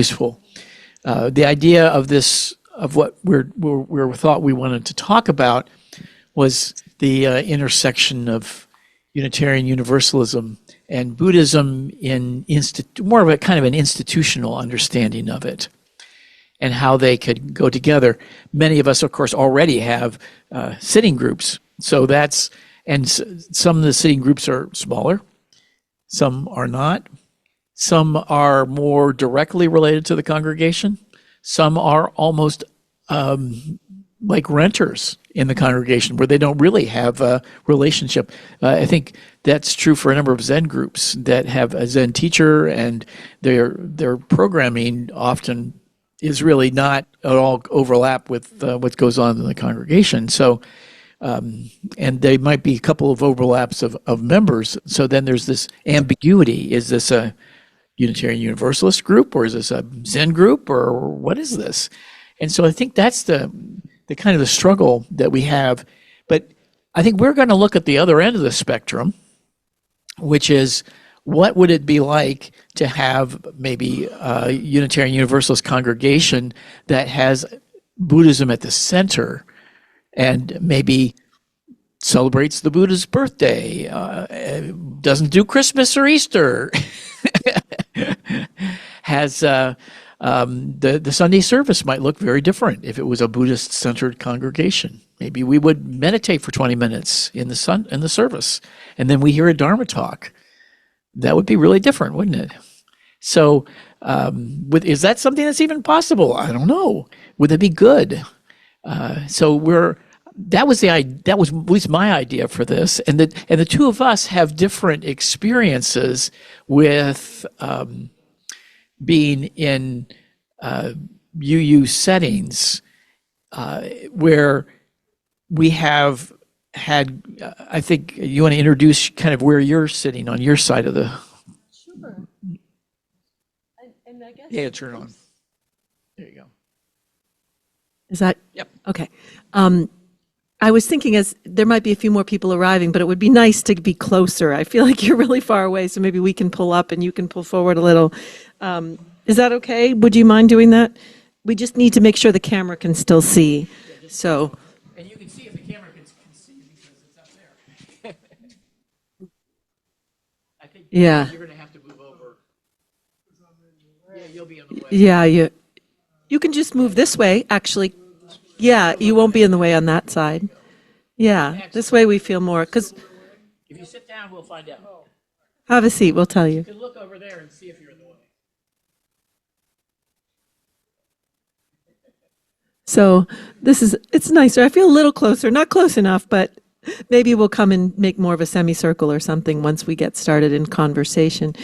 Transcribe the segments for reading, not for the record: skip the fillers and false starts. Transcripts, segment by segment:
useful. The idea of this, of what we thought we wanted to talk about, was the intersection of Unitarian Universalism and Buddhism in more of a kind of an institutional understanding of it, and how they could go together. Many of us, of course, already have sitting groups. So that's, and some of the sitting groups are smaller, some are not. Some are more directly related to the congregation. Some are almost like renters in the congregation, where they don't really have a relationship. I think that's true for a number of Zen groups that have a Zen teacher, and their programming often is really not at all overlap with what goes on in the congregation. So, and there might be a couple of overlaps of members. So then there's this ambiguity. Is this a Unitarian Universalist group, or is this a Zen group, or what is this? And so I think that's the kind of the struggle that we have. But I think we're going to look at the other end of the spectrum, which is, what would it be like to have maybe a Unitarian Universalist congregation that has Buddhism at the center and maybe celebrates the Buddha's birthday, doesn't do Christmas or Easter, has the Sunday service might look very different if it was a Buddhist-centered congregation. Maybe we would meditate for 20 minutes in the service, and then we hear a Dharma talk. That would be really different, wouldn't it? So, is that something that's even possible? I don't know. Would that be good? That was at least my idea for this, and the two of us have different experiences with being in UU settings where we have had. I think you want to introduce kind of where you're sitting on your side of the. Sure. And I guess. Yeah, turn it on. There you go. Is that? Yep. Okay. I was thinking, as there might be a few more people arriving, but it would be nice to be closer. I feel like you're really far away, so maybe we can pull up and you can pull forward a little. Is that okay? Would you mind doing that? We just need to make sure the camera can still see. So. And you can see if the camera can see because it's up there. I think Yeah. You're going to have to move over. Yeah, you'll be in the way. Yeah, you can just move this way, actually. Yeah, you won't be in the way on that side. Yeah, this way we feel more, because If you sit down, we'll find out. have a seat, we'll tell you. You can look over there and see if you're in the way. So it's nicer. I feel a little closer, not close enough, but maybe we'll come and make more of a semicircle or something once we get started in conversation.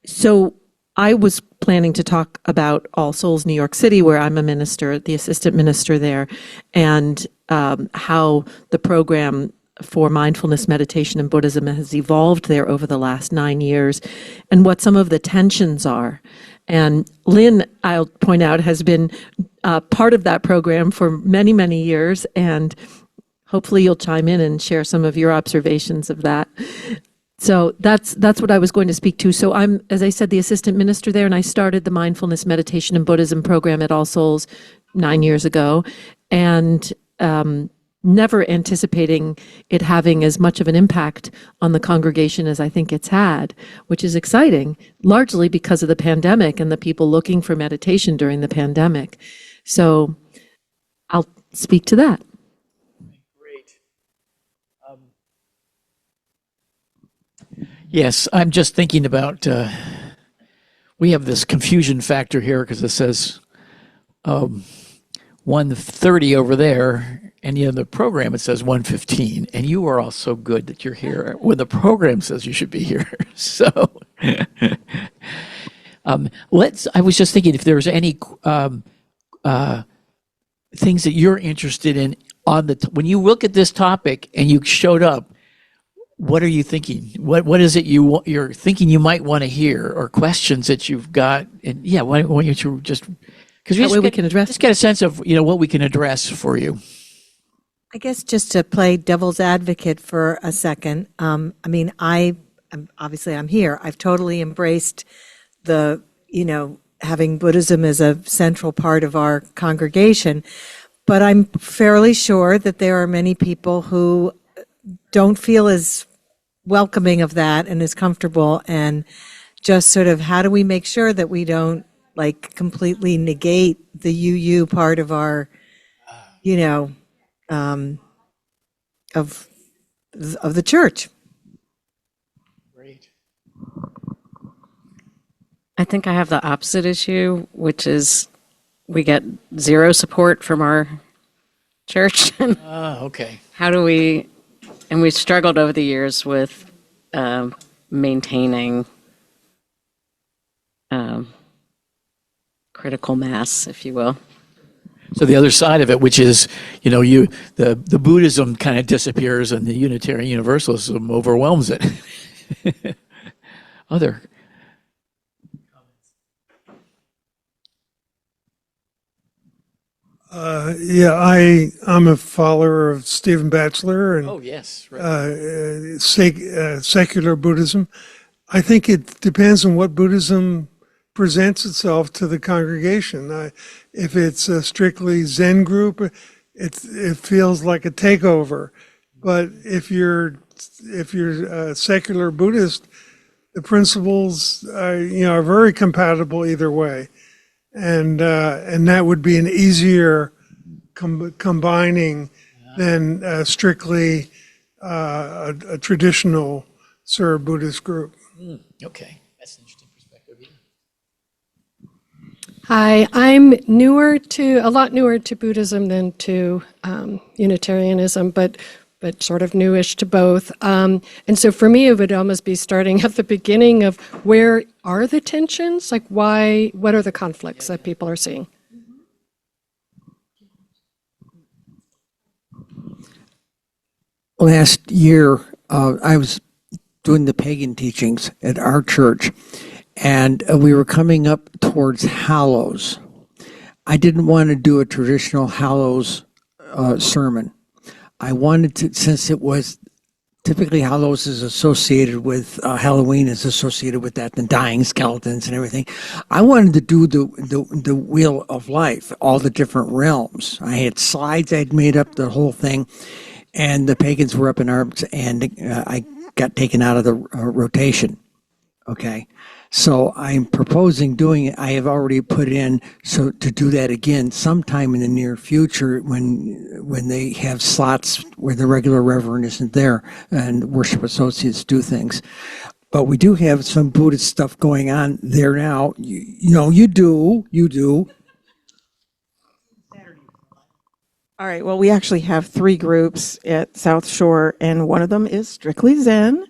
So I was planning to talk about All Souls New York City, where I'm a minister, the assistant minister there, and how the program for mindfulness, meditation, and Buddhism has evolved there over the last 9 years, and what some of the tensions are. And Lynn, I'll point out, has been part of that program for many, many years, and hopefully you'll chime in and share some of your observations of that. So that's what I was going to speak to. So I'm, as I said, the assistant minister there, and I started the mindfulness, meditation, and Buddhism program at All Souls 9 years ago, and never anticipating it having as much of an impact on the congregation as I think it's had, which is exciting, largely because of the pandemic and the people looking for meditation during the pandemic. So I'll speak to that. Great. Yes, I'm just thinking about, we have this confusion factor here because it says 1:30 over there, and in the program it says 1:15, and you are all so good that you're here when the program says you should be here. So I was just thinking if there's any things that you're interested in when you look at this topic and you showed up, what are you thinking? What is it you're thinking you might want to hear, or questions that you've got? And yeah, why don't you just, because we can address. Just get a sense of what we can address for you. I guess just to play devil's advocate for a second. I mean, I'm here. I've totally embraced the having Buddhism as a central part of our congregation. But I'm fairly sure that there are many people who don't feel as welcoming of that and as comfortable, and just sort of how do we make sure that we don't like completely negate the UU part of our, you know, of the church. Great. I think I have the opposite issue, which is we get zero support from our church. Okay. How do we, and we've struggled over the years with maintaining critical mass, if you will. So the other side of it, which is, the Buddhism kind of disappears and the Unitarian Universalism overwhelms it. Other. I'm a follower of Stephen Batchelor and Oh, yes. Right. secular Buddhism. I think it depends on what Buddhism presents itself to the congregation. If it's a strictly Zen group, it feels like a takeover. But if you're a secular Buddhist, the principles are very compatible either way, and that would be an easier combining than strictly a traditional sort of Buddhist group. Okay. That's an interesting perspective. Yeah. Hi, I'm a lot newer to Buddhism than to Unitarianism, but sort of newish to both. And so for me, it would almost be starting at the beginning of where are the tensions? Like what are the conflicts that people are seeing? Last year, I was doing the pagan teachings at our church, and we were coming up towards Hallows. I didn't want to do a traditional Hallows sermon. I wanted to, since it was typically Hallows is associated with Halloween is associated with that, and dying skeletons and everything. I wanted to do the wheel of life, all the different realms. I had slides. I'd made up the whole thing, and the pagans were up in arms, and I got taken out of the rotation. Okay, so I'm proposing doing it. I have already put in to do that again sometime in the near future when they have slots where the regular reverend isn't there and worship associates do things. But we do have some Buddhist stuff going on there now. You do. All right, well, we actually have 3 groups at South Shore, and one of them is strictly Zen,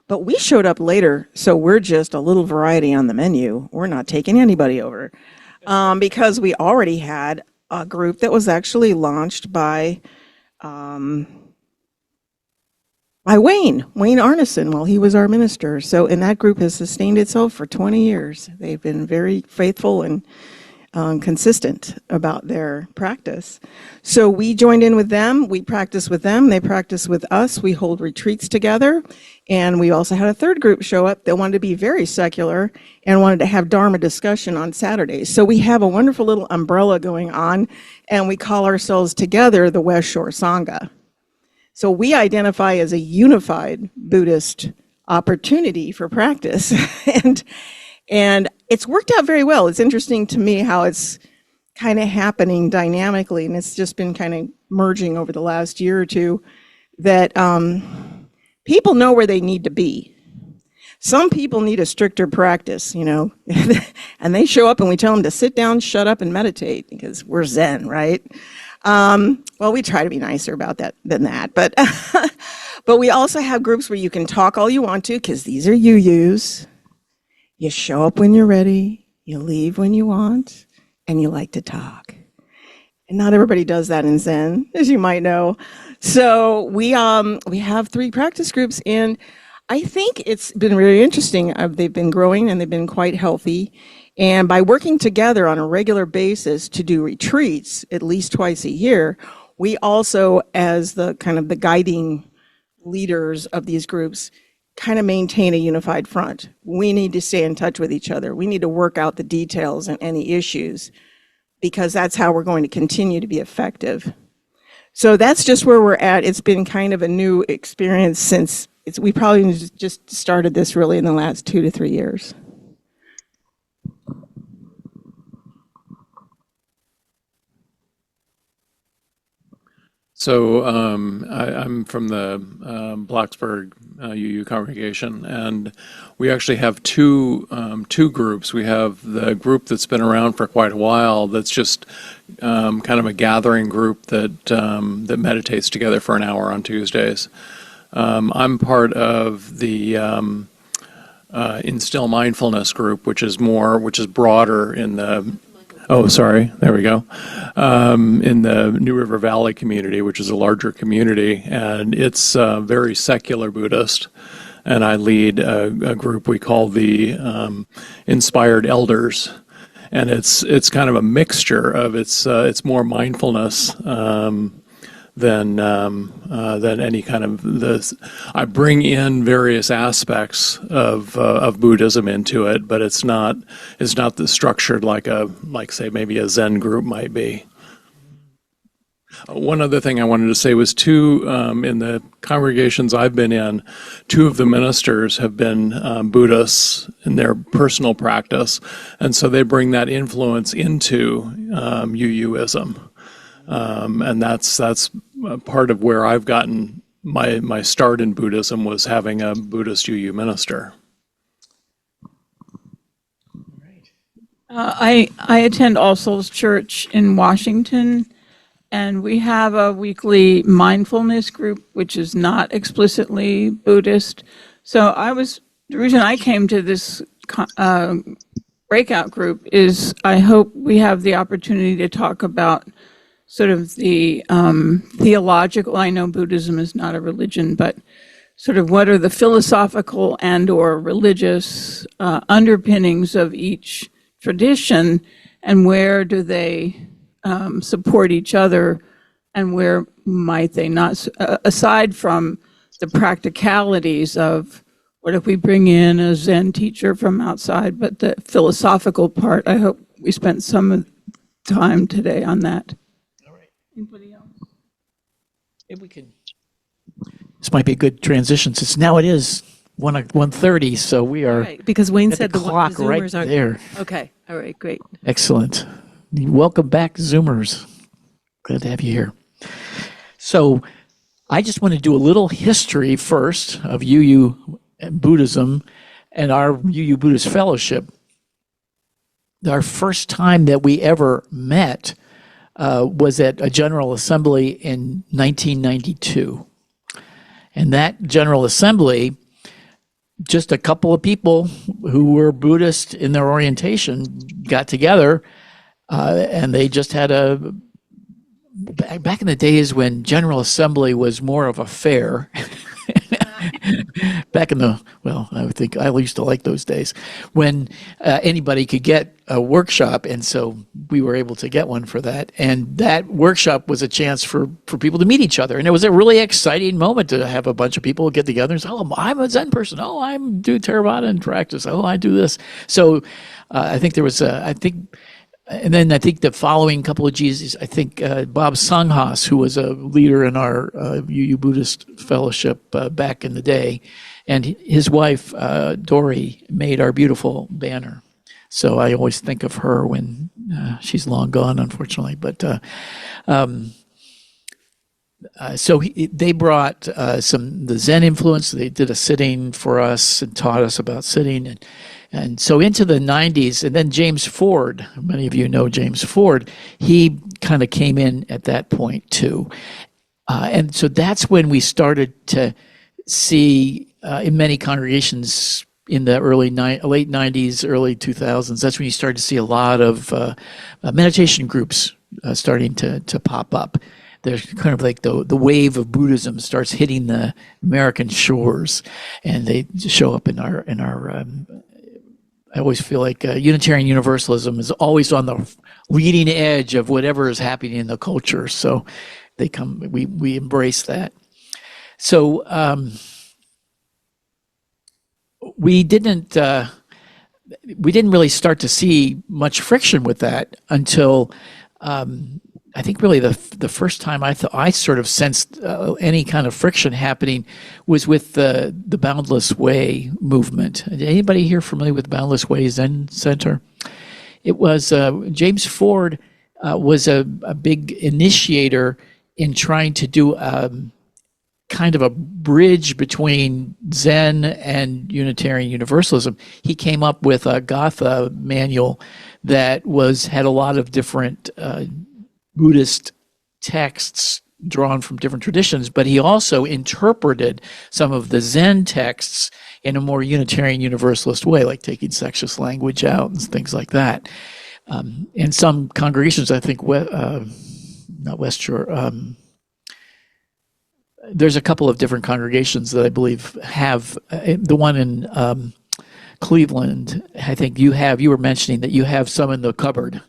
but we showed up later, so we're just a little variety on the menu. We're not taking anybody over because we already had a group that was actually launched by Wayne Arneson while he was our minister. So, and that group has sustained itself for 20 years. They've been very faithful and consistent about their practice. So we joined in with them, we practice with them, they practice with us, we hold retreats together, and we also had a third group show up that wanted to be very secular and wanted to have Dharma discussion on Saturdays. So we have a wonderful little umbrella going on, and we call ourselves together the West Shore Sangha. So we identify as a unified Buddhist opportunity for practice, and it's worked out very well. It's interesting to me how it's kind of happening dynamically, and it's just been kind of merging over the last year or two, that people know where they need to be. Some people need a stricter practice, and they show up and we tell them to sit down, shut up, and meditate because we're Zen, right? Well, we try to be nicer about that than that, but but we also have groups where you can talk all you want to because these are UUs. You show up when you're ready, you leave when you want, and you like to talk. And not everybody does that in Zen, as you might know. So we have 3 practice groups, and I think it's been really interesting. They've been growing and they've been quite healthy. And by working together on a regular basis to do retreats at least twice a year, we also, as the kind of the guiding leaders of these groups, kind of maintain a unified front. We need to stay in touch with each other. We need to work out the details and any issues, because that's how we're going to continue to be effective. So that's just where we're at. It's been kind of a new experience since we probably just started this really in the last 2 to 3 years. So I'm from the Blacksburg UU congregation, and we actually have two groups. We have the group that's been around for quite a while. That's just kind of a gathering group that that meditates together for an hour on Tuesdays. I'm part of the Instill Mindfulness group, which is broader in the. Oh, sorry. There we go. In the New River Valley community, which is a larger community, and it's very secular Buddhist. And I lead a group we call the Inspired Elders, and it's kind of a mixture of it's more mindfulness than any kind of this. I bring in various aspects of Buddhism into it, but it's not structured like say maybe a Zen group might be. One other thing I wanted to say was in the congregations I've been in, 2 of the ministers have been Buddhists in their personal practice, and so they bring that influence into UUism. And that's part of where I've gotten my start in Buddhism, was having a Buddhist UU minister. I attend All Souls Church in Washington, and we have a weekly mindfulness group, which is not explicitly Buddhist. So the reason I came to this breakout group is I hope we have the opportunity to talk about sort of the theological. I know Buddhism is not a religion, but sort of what are the philosophical and or religious underpinnings of each tradition, and where do they support each other, and where might they not, aside from the practicalities of what if we bring in a Zen teacher from outside, but the philosophical part, I hope we spent some time today on that. Anybody else? Maybe we can. This might be a good transition, since now it is 1:30, so we are Right, because Wayne at said the clock Zoomers right aren't. there. Okay, all right, great. Excellent. Welcome back, Zoomers. Glad to have you here. So I just want to do a little history first of UU Buddhism and our UU Buddhist Fellowship. Our first time that we ever met was at a General Assembly in 1992. And that General Assembly, just a couple of people who were Buddhist in their orientation got together, and they just had back in the days when General Assembly was more of a fair. Back in I think I used to like those days when anybody could get a workshop, and so we were able to get one for that. And that workshop was a chance for people to meet each other, and it was a really exciting moment to have a bunch of people get together and say, "Oh, I'm a Zen person. Oh, I do Theravada and practice. Oh, I do this." So I think there was and then I think the following couple of G's, I think Bob Sanghas, who was a leader in our UU Buddhist Fellowship back in the day, and his wife, Dory, made our beautiful banner. So I always think of her when she's long gone, unfortunately. But so they brought the Zen influence. They did a sitting for us and taught us about sitting. And so into the 90s, and then James Ford, many of you know James Ford, he kind of came in at that point too. And so that's when we started to see in many congregations in the late 90s, early 2000s, that's when you started to see a lot of meditation groups starting to pop up. There's kind of like the wave of Buddhism starts hitting the American shores, and they show up in our I always feel like Unitarian Universalism is always on the leading edge of whatever is happening in the culture. So we embrace that. So we didn't really start to see much friction with that until I think really the first time I sort of sensed any kind of friction happening was with the Boundless Way movement. Anybody here familiar with Boundless Way Zen Center? It was James Ford was a big initiator in trying to do kind of a bridge between Zen and Unitarian Universalism. He came up with a Gatha manual that had a lot of different Buddhist texts drawn from different traditions, but he also interpreted some of the Zen texts in a more Unitarian Universalist way, like taking sexist language out and things like that. And some congregations, I think, not West Shore, there's a couple of different congregations that I believe have, the one in Cleveland, I think you were mentioning that you have some in the cupboard.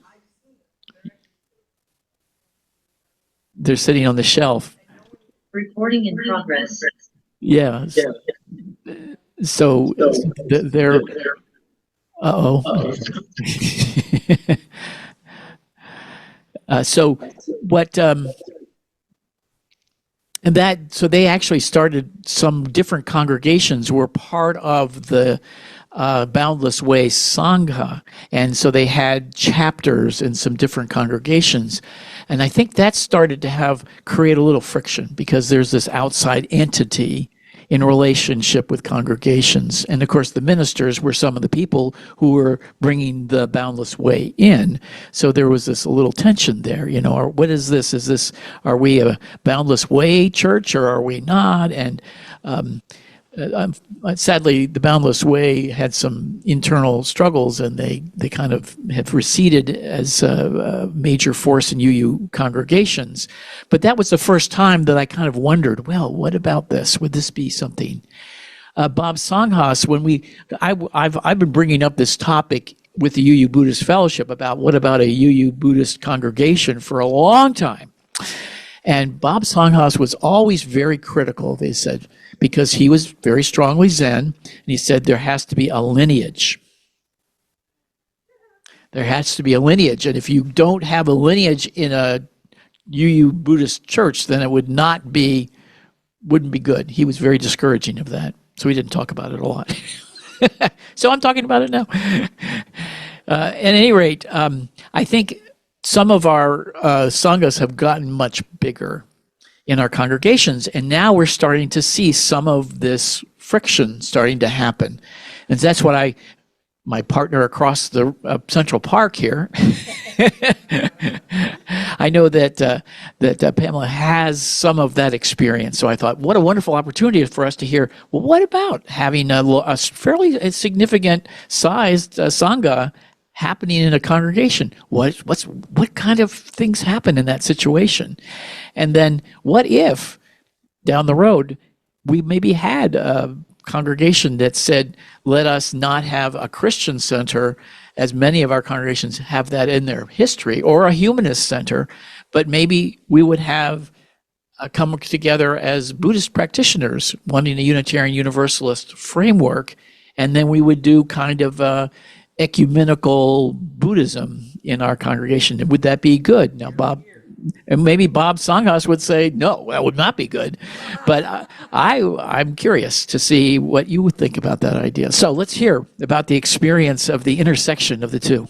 They're sitting on the shelf. Recording in progress. Yeah. So they're. Uh-oh. So what? And so they actually started some different congregations were part of the Boundless Way Sangha, and so they had chapters in some different congregations. And I think that started to create a little friction because there's this outside entity in relationship with congregations. And of course, the ministers were some of the people who were bringing the Boundless Way in. So there was this little tension there, or what is this? Are we a Boundless Way church or are we not? And sadly, the Boundless Way had some internal struggles, and they kind of have receded as a major force in UU congregations. But that was the first time that I kind of wondered, well, what about this? Would this be something? Bob Songhas, I've been bringing up this topic with the UU Buddhist Fellowship about what about a UU Buddhist congregation for a long time. And Bob Songhas was always very critical, they said, because he was very strongly Zen, and he said there has to be a lineage. There has to be a lineage, and if you don't have a lineage in a UU Buddhist church, then it wouldn't be good. He was very discouraging of that, so he didn't talk about it a lot. So I'm talking about it now. At any rate, I think some of our sanghas have gotten much bigger in our congregations, and now we're starting to see some of this friction starting to happen. And that's what my partner across the Central Park here, I know that Pamela has some of that experience. So I thought, what a wonderful opportunity for us to hear, well, what about having a fairly significant sized sangha happening in a congregation? What kind of things happen in that situation? And then what if down the road we maybe had a congregation that said, let us not have a Christian center, as many of our congregations have that in their history, or a humanist center, but maybe we would have come together as Buddhist practitioners wanting a Unitarian Universalist framework, and then we would do kind of ecumenical Buddhism in our congregation. Would that be good? Now, Bob, and maybe Bob Songhas would say, no, that would not be good. But I'm curious to see what you would think about that idea. So let's hear about the experience of the intersection of the two.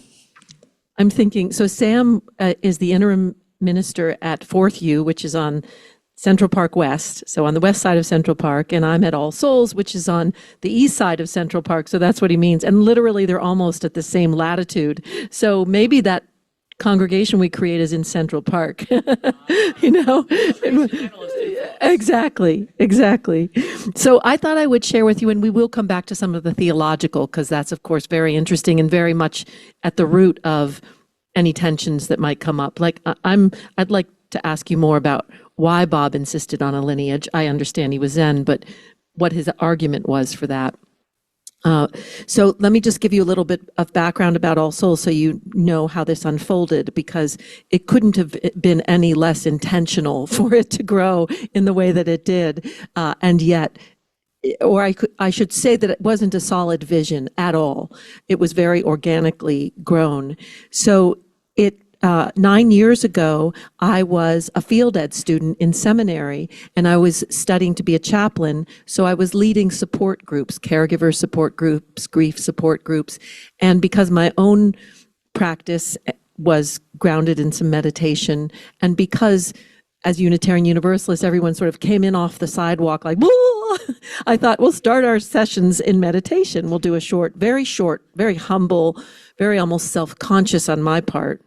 I'm thinking, so Sam is the interim minister at 4th U, which is on Central Park West, so on the west side of Central Park, and I'm at All Souls, which is on the east side of Central Park, so that's what he means. And literally, they're almost at the same latitude. So maybe that congregation we create is in Central Park, Exactly. So I thought I would share with you, and we will come back to some of the theological, because that's, of course, very interesting and very much at the root of any tensions that might come up. Like, I'd like to ask you more about why Bob insisted on a lineage. I understand he was Zen, but what his argument was for that. So let me just give you a little bit of background about All Souls so you know how this unfolded, because it couldn't have been any less intentional for it to grow in the way that it did. And yet or I should say that it wasn't a solid vision at all. It was very organically grown. So 9 years ago, I was a field ed student in seminary, and I was studying to be a chaplain. So I was leading support groups, caregiver support groups, grief support groups. And because my own practice was grounded in some meditation, and because as Unitarian Universalists, everyone sort of came in off the sidewalk like, whoa! I thought, we'll start our sessions in meditation. We'll do a short, very humble, very almost self-conscious on my part.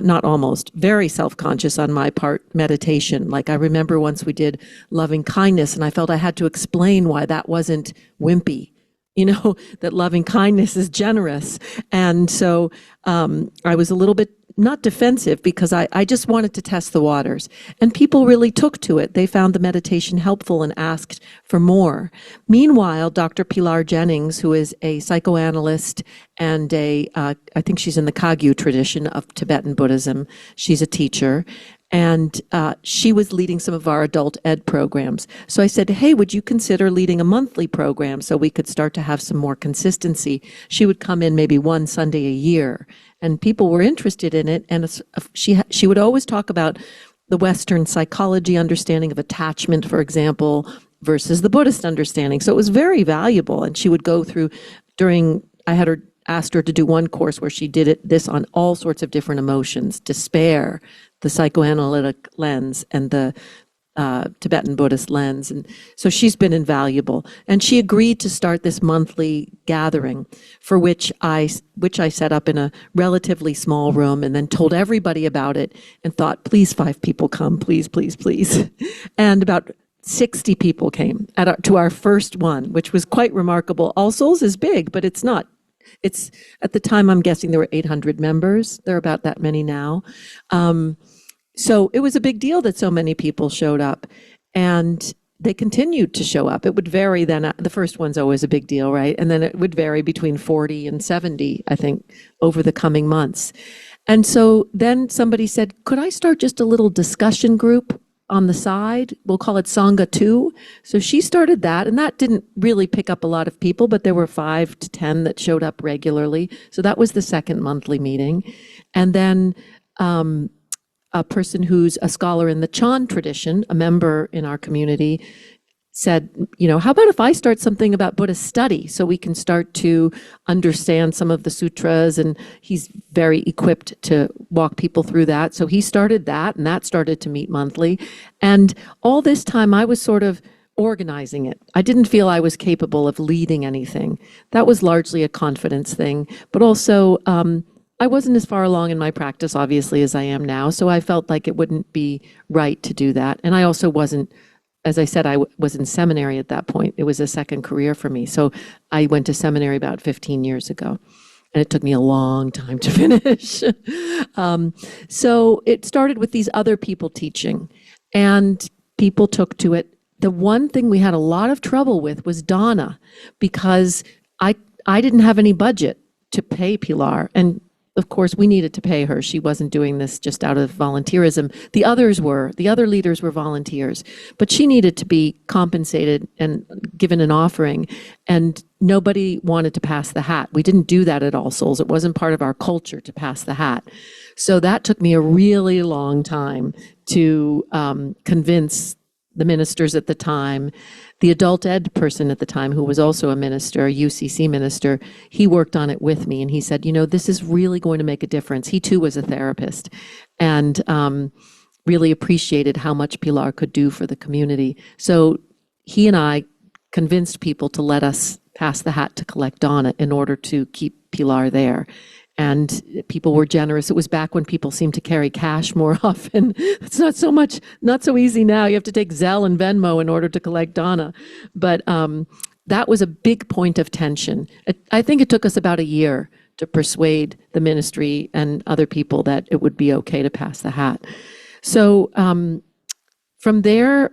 Not almost, very self-conscious on my part, meditation. Like I remember once we did loving kindness, and I felt I had to explain why that wasn't wimpy, that loving kindness is generous. And so I was a little bit not defensive because I just wanted to test the waters. And people really took to it. They found the meditation helpful and asked for more. Meanwhile, Dr. Pilar Jennings, who is a psychoanalyst and I think she's in the Kagyu tradition of Tibetan Buddhism, she's a teacher, and she was leading some of our adult ed programs. So I said, hey, would you consider leading a monthly program so we could start to have some more consistency? She would come in maybe one Sunday a year, and people were interested in it. And she would always talk about the Western psychology understanding of attachment, for example, versus the Buddhist understanding. So it was very valuable. And she would go through asked her to do one course where she did this on all sorts of different emotions: despair, the psychoanalytic lens, and the Tibetan Buddhist lens. And so she's been invaluable. And she agreed to start this monthly gathering, for which I set up in a relatively small room and then told everybody about it and thought, please, 5 people come, please, please, please. And about 60 people came to our first one, which was quite remarkable. All Souls is big, but it's not. It's, at the time, I'm guessing there were 800 members. There are about that many now. So it was a big deal that so many people showed up, and they continued to show up. It would vary then. The first one's always a big deal, right? And then it would vary between 40 and 70, I think, over the coming months. And so then somebody said, could I start just a little discussion group on the side? We'll call it Sangha 2. So she started that, and that didn't really pick up a lot of people, but there were 5 to 10 that showed up regularly. So that was the second monthly meeting. And then a person who's a scholar in the Chan tradition, a member in our community, said, how about if I start something about Buddhist study so we can start to understand some of the sutras? And he's very equipped to walk people through that. So he started that, and that started to meet monthly. And all this time I was sort of organizing it. I didn't feel I was capable of leading anything. That was largely a confidence thing, but also I wasn't as far along in my practice, obviously, as I am now. So I felt like it wouldn't be right to do that. And I also wasn't, as I said, I was in seminary at that point. It was a second career for me. So I went to seminary about 15 years ago, and it took me a long time to finish. So it started with these other people teaching, and people took to it. The one thing we had a lot of trouble with was Donna, because I didn't have any budget to pay Pilar, and of course, we needed to pay her. She wasn't doing this just out of volunteerism. The other leaders were volunteers, but she needed to be compensated and given an offering, and nobody wanted to pass the hat. We didn't do that at All Souls. It wasn't part of our culture to pass the hat. So that took me a really long time to convince the ministers at the time. The adult ed person at the time, who was also a minister, a UCC minister, he worked on it with me, and he said, this is really going to make a difference. He too was a therapist, and really appreciated how much Pilar could do for the community. So he and I convinced people to let us pass the hat to collect Donna in order to keep Pilar there. And people were generous. It was back when people seemed to carry cash more often. It's not so easy now. You have to take Zelle and Venmo in order to collect Donna. But that was a big point of tension. I think it took us about a year to persuade the ministry and other people that it would be okay to pass the hat. So from there,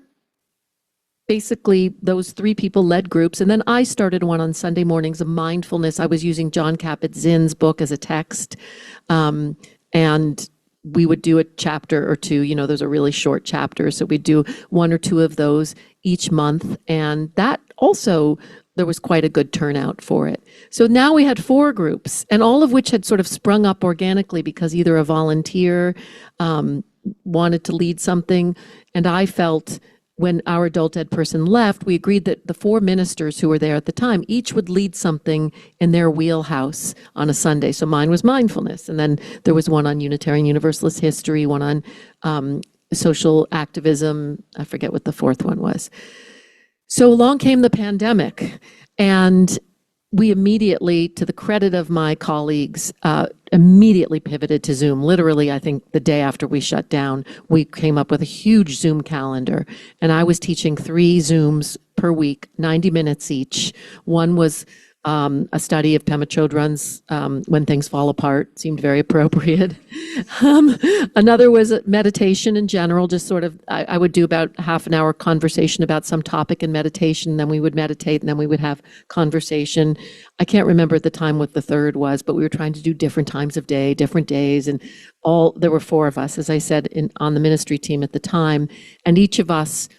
basically, those 3 people led groups, and then I started one on Sunday mornings of mindfulness. I was using John Kabat-Zinn's book as a text, and we would do a chapter or two. Those are really short chapters. So we'd do one or two of those each month. And that also, there was quite a good turnout for it. So now we had 4 groups, and all of which had sort of sprung up organically because either a volunteer wanted to lead something. And I felt when our adult ed person left, we agreed that the 4 ministers who were there at the time each would lead something in their wheelhouse on a Sunday. So mine was mindfulness, and then there was one on Unitarian Universalist history, one on social activism. I forget what the 4th one was. So along came the pandemic, and we immediately, to the credit of my colleagues, immediately pivoted to Zoom. Literally, I think the day after we shut down, we came up with a huge Zoom calendar, and I was teaching 3 Zooms per week, 90 minutes each. One was a study of Pema Chodron's When Things Fall Apart, seemed very appropriate. Another was meditation in general, just sort of, I would do about half an hour conversation about some topic in meditation, then we would meditate, and then we would have conversation. I can't remember at the time what the 3rd was, but we were trying to do different times of day, different days, and there were 4 of us, as I said, on the ministry team at the time, and each of us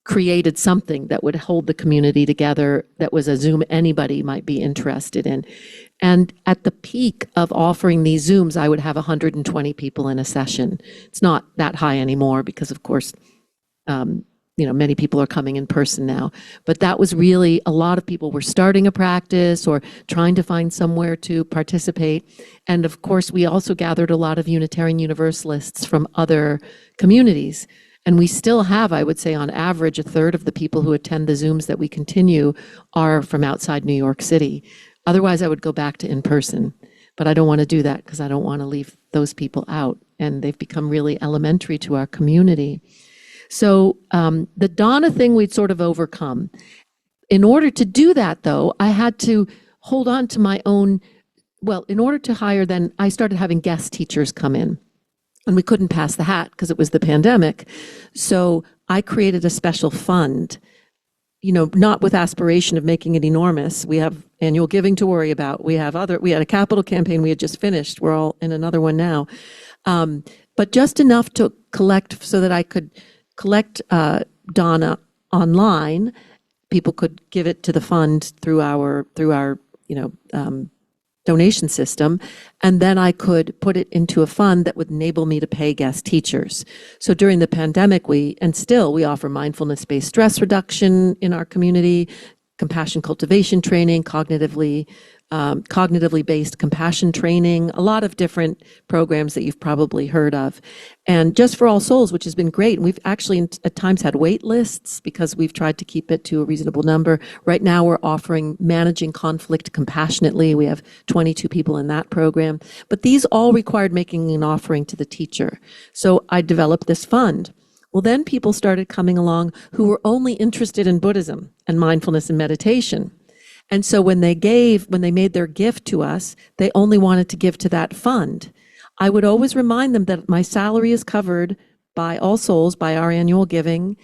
created something that would hold the community together, that was a Zoom anybody might be interested in. And at the peak of offering these Zooms, I would have 120 people in a session. It's not that high anymore because, of course, many people are coming in person now. But that was really, a lot of people were starting a practice or trying to find somewhere to participate. And of course, we also gathered a lot of Unitarian Universalists from other communities. And we still have, I would say, on average, 1/3 of the people who attend the Zooms that we continue are from outside New York City. Otherwise, I would go back to in-person. But I don't want to do that because I don't want to leave those people out. And they've become really elementary to our community. So the Donna thing we'd sort of overcome. In order to do that, though, I had to hold on to my own, in order to hire, then I started having guest teachers come in. And we couldn't pass the hat because it was the pandemic. So I created a special fund, not with aspiration of making it enormous. We have annual giving to worry about. We had a capital campaign we had just finished. We're all in another one now. But just enough to collect so that I could collect Donna online. People could give it to the fund through our donation system, and then I could put it into a fund that would enable me to pay guest teachers. So during the pandemic, we offer mindfulness-based stress reduction in our community, compassion cultivation training, cognitively based compassion training, a lot of different programs that you've probably heard of. And Just for All Souls, which has been great. And we've actually at times had wait lists because we've tried to keep it to a reasonable number. Right now we're offering managing conflict compassionately. We have 22 people in that program. But these all required making an offering to the teacher. So I developed this fund. Well, then people started coming along who were only interested in Buddhism and mindfulness and meditation. And so when they made their gift to us, they only wanted to give to that fund. I would always remind them that my salary is covered by All Souls, by our annual giving,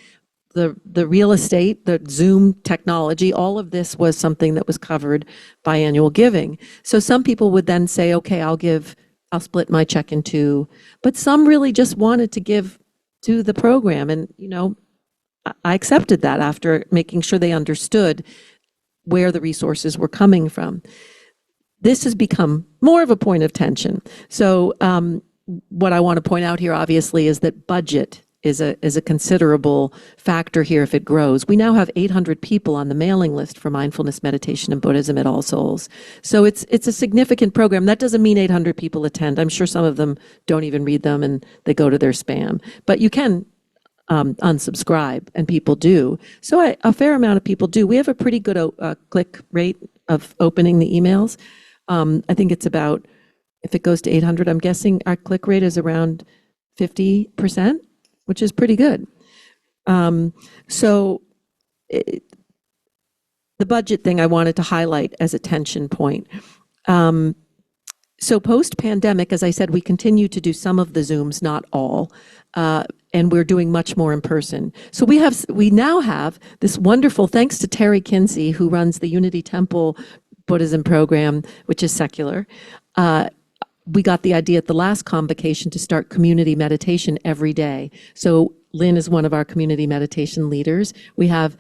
the real estate, the Zoom technology, all of this was something that was covered by annual giving. So some people would then say, okay, I'll split my check in 2. But some really just wanted to give to the program. And, I accepted that after making sure they understood where the resources were coming from. This has become more of a point of tension. So what I want to point out here, obviously, is that budget is a considerable factor here if it grows. We now have 800 people on the mailing list for mindfulness, meditation, and Buddhism at All Souls. So it's a significant program. That doesn't mean 800 people attend. I'm sure some of them don't even read them and they go to their spam. But you can unsubscribe, and people do. So a fair amount of people do. We have a pretty good click rate of opening the emails. I think it's about, if it goes to 800, I'm guessing our click rate is around 50%, which is pretty good. The budget thing I wanted to highlight as a tension point. So post-pandemic, as I said, we continue to do some of the Zooms, not all, and we're doing much more in person. So we now have this wonderful, thanks to Terry Kinsey, who runs the Unity Temple Buddhism program, which is secular. we got the idea at the last convocation to start community meditation every day. So Lynn is one of our community meditation leaders. We have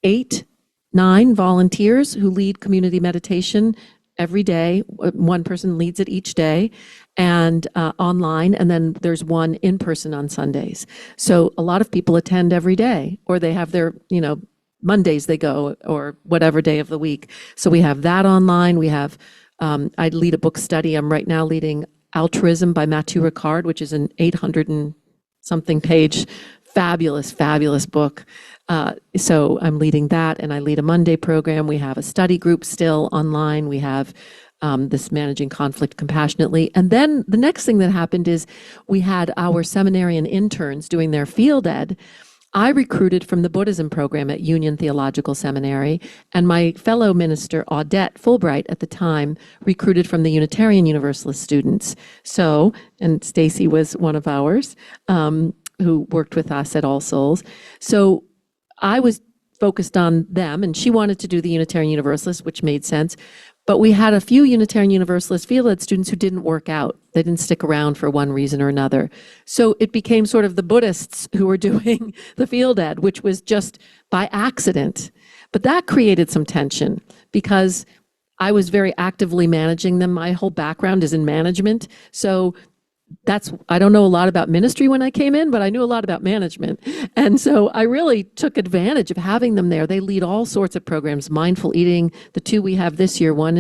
9 volunteers who lead community meditation every day. One person leads it each day and online, and then there's one in person on Sundays. So a lot of people attend every day, or they have their, Mondays they go, or whatever day of the week. So we have that online. We have, I lead a book study. I'm right now leading Altruism by Mathieu Ricard, which is an 800 and something page, fabulous, fabulous book. So I'm leading that, and I lead a Monday program. We have a study group still online. We have this Managing Conflict Compassionately. And then the next thing that happened is we had our seminarian interns doing their field ed. I recruited from the Buddhism program at Union Theological Seminary, and my fellow minister, Audette Fulbright, at the time, recruited from the Unitarian Universalist students. So, and Stacy was one of ours, who worked with us at All Souls. So I was focused on them, and she wanted to do the Unitarian Universalist, which made sense. But we had a few Unitarian Universalist field ed students who didn't work out. They didn't stick around for one reason or another. So it became sort of the Buddhists who were doing the field ed, which was just by accident. But that created some tension because I was very actively managing them. My whole background is in management. So I don't know a lot about ministry when I came in, but I knew a lot about management. And so I really took advantage of having them there. They lead all sorts of programs, mindful eating. The 2 we have this year, one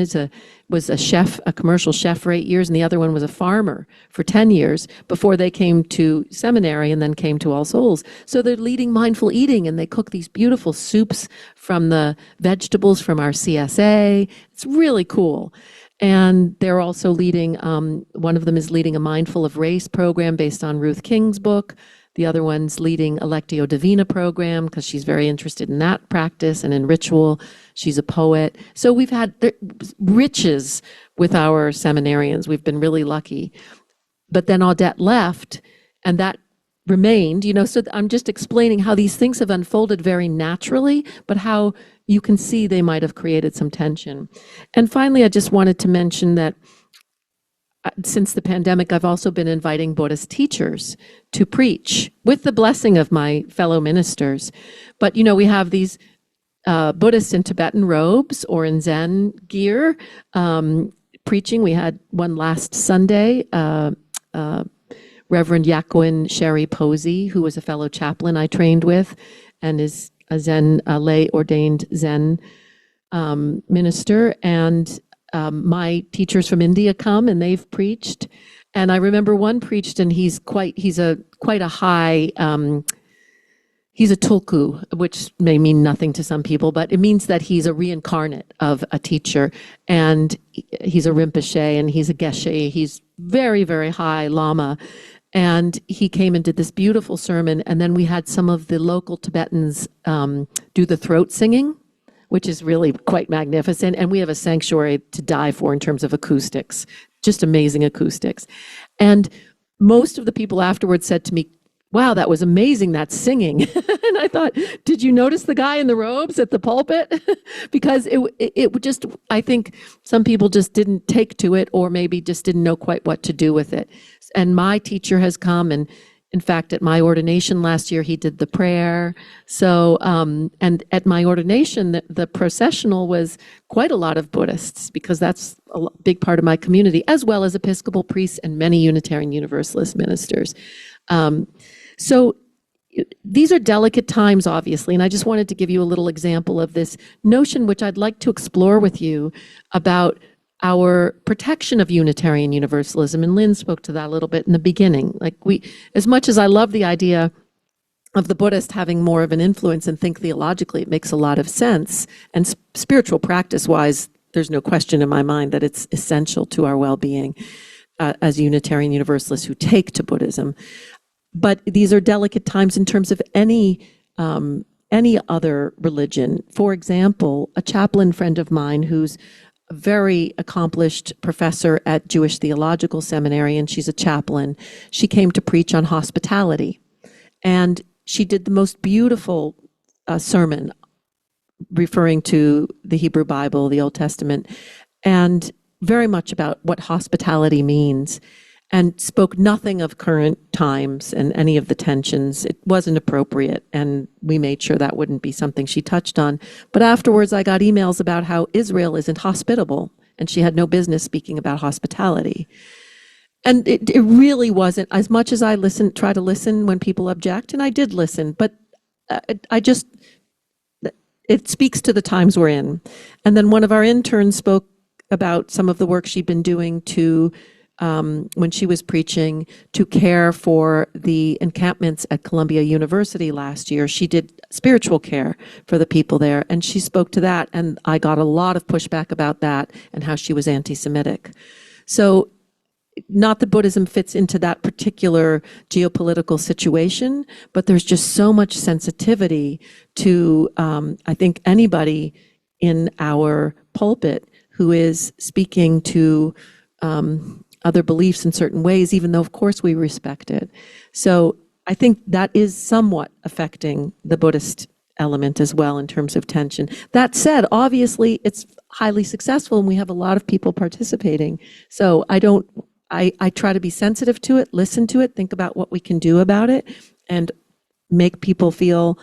was a chef, a commercial chef for 8 years, and the other one was a farmer for 10 years before they came to seminary and then came to All Souls. So they're leading mindful eating, and they cook these beautiful soups from the vegetables from our CSA. It's really cool. And they're also leading, one of them is leading a Mindful of Race program based on Ruth King's book. The other one's leading Electio Divina program because she's very interested in that practice and in ritual. She's a poet. So we've had riches with our seminarians. We've been really lucky. But then Audette left, and that remained, so I'm just explaining how these things have unfolded very naturally, but how you can see they might have created some tension. And finally, I just wanted to mention that since the pandemic, I've also been inviting Buddhist teachers to preach with the blessing of my fellow ministers. But, we have these Buddhists in Tibetan robes or in Zen gear preaching. We had one last Sunday, Reverend Yakuin Sherry Posey, who was a fellow chaplain I trained with and is a lay ordained Zen minister. And my teachers from India come and they've preached. And I remember one preached, and he's quite a high, he's a tulku, which may mean nothing to some people, but it means that he's a reincarnate of a teacher. And he's a Rinpoche and he's a Geshe. He's very, very high Lama. And he came and did this beautiful sermon. And then we had some of the local Tibetans do the throat singing, which is really quite magnificent. And we have a sanctuary to die for in terms of acoustics, just amazing acoustics. And most of the people afterwards said to me, wow, that was amazing, that singing. And I thought, did you notice the guy in the robes at the pulpit? Because it just, I think some people just didn't take to it, or maybe just didn't know quite what to do with it. And my teacher has come, and in fact, at my ordination last year, he did the prayer. So, and at my ordination, the processional was quite a lot of Buddhists, because that's a big part of my community, as well as Episcopal priests and many Unitarian Universalist ministers. So these are delicate times, obviously, and I just wanted to give you a little example of this notion, which I'd like to explore with you, about our protection of Unitarian Universalism. And Lynn spoke to that a little bit in the beginning. Like, as much as I love the idea of the Buddhist having more of an influence and think theologically, it makes a lot of sense. And spiritual practice-wise, there's no question in my mind that it's essential to our well-being as Unitarian Universalists who take to Buddhism. But these are delicate times in terms of any other religion. For example, a chaplain friend of mine who's a very accomplished professor at Jewish Theological Seminary, and she's a chaplain. She came to preach on hospitality, and she did the most beautiful sermon referring to the Hebrew Bible, the Old Testament. And very much about what hospitality means and spoke nothing of current times and any of the tensions. It wasn't appropriate, and we made sure that wouldn't be something she touched on. But afterwards, I got emails about how Israel isn't hospitable, and she had no business speaking about hospitality. And it really wasn't, as much as I try to listen when people object, and I did listen, but it speaks to the times we're in. And then one of our interns spoke about some of the work she'd been doing to, when she was preaching, to care for the encampments at Columbia University last year. She did spiritual care for the people there, and she spoke to that, and I got a lot of pushback about that and how she was anti-Semitic. So, not that Buddhism fits into that particular geopolitical situation, but there's just so much sensitivity to, I think, anybody in our pulpit who is speaking to other beliefs in certain ways, even though, of course, we respect it. So I think that is somewhat affecting the Buddhist element as well in terms of tension. That said, obviously, it's highly successful and we have a lot of people participating. So I try to be sensitive to it, listen to it, think about what we can do about it, and make people feel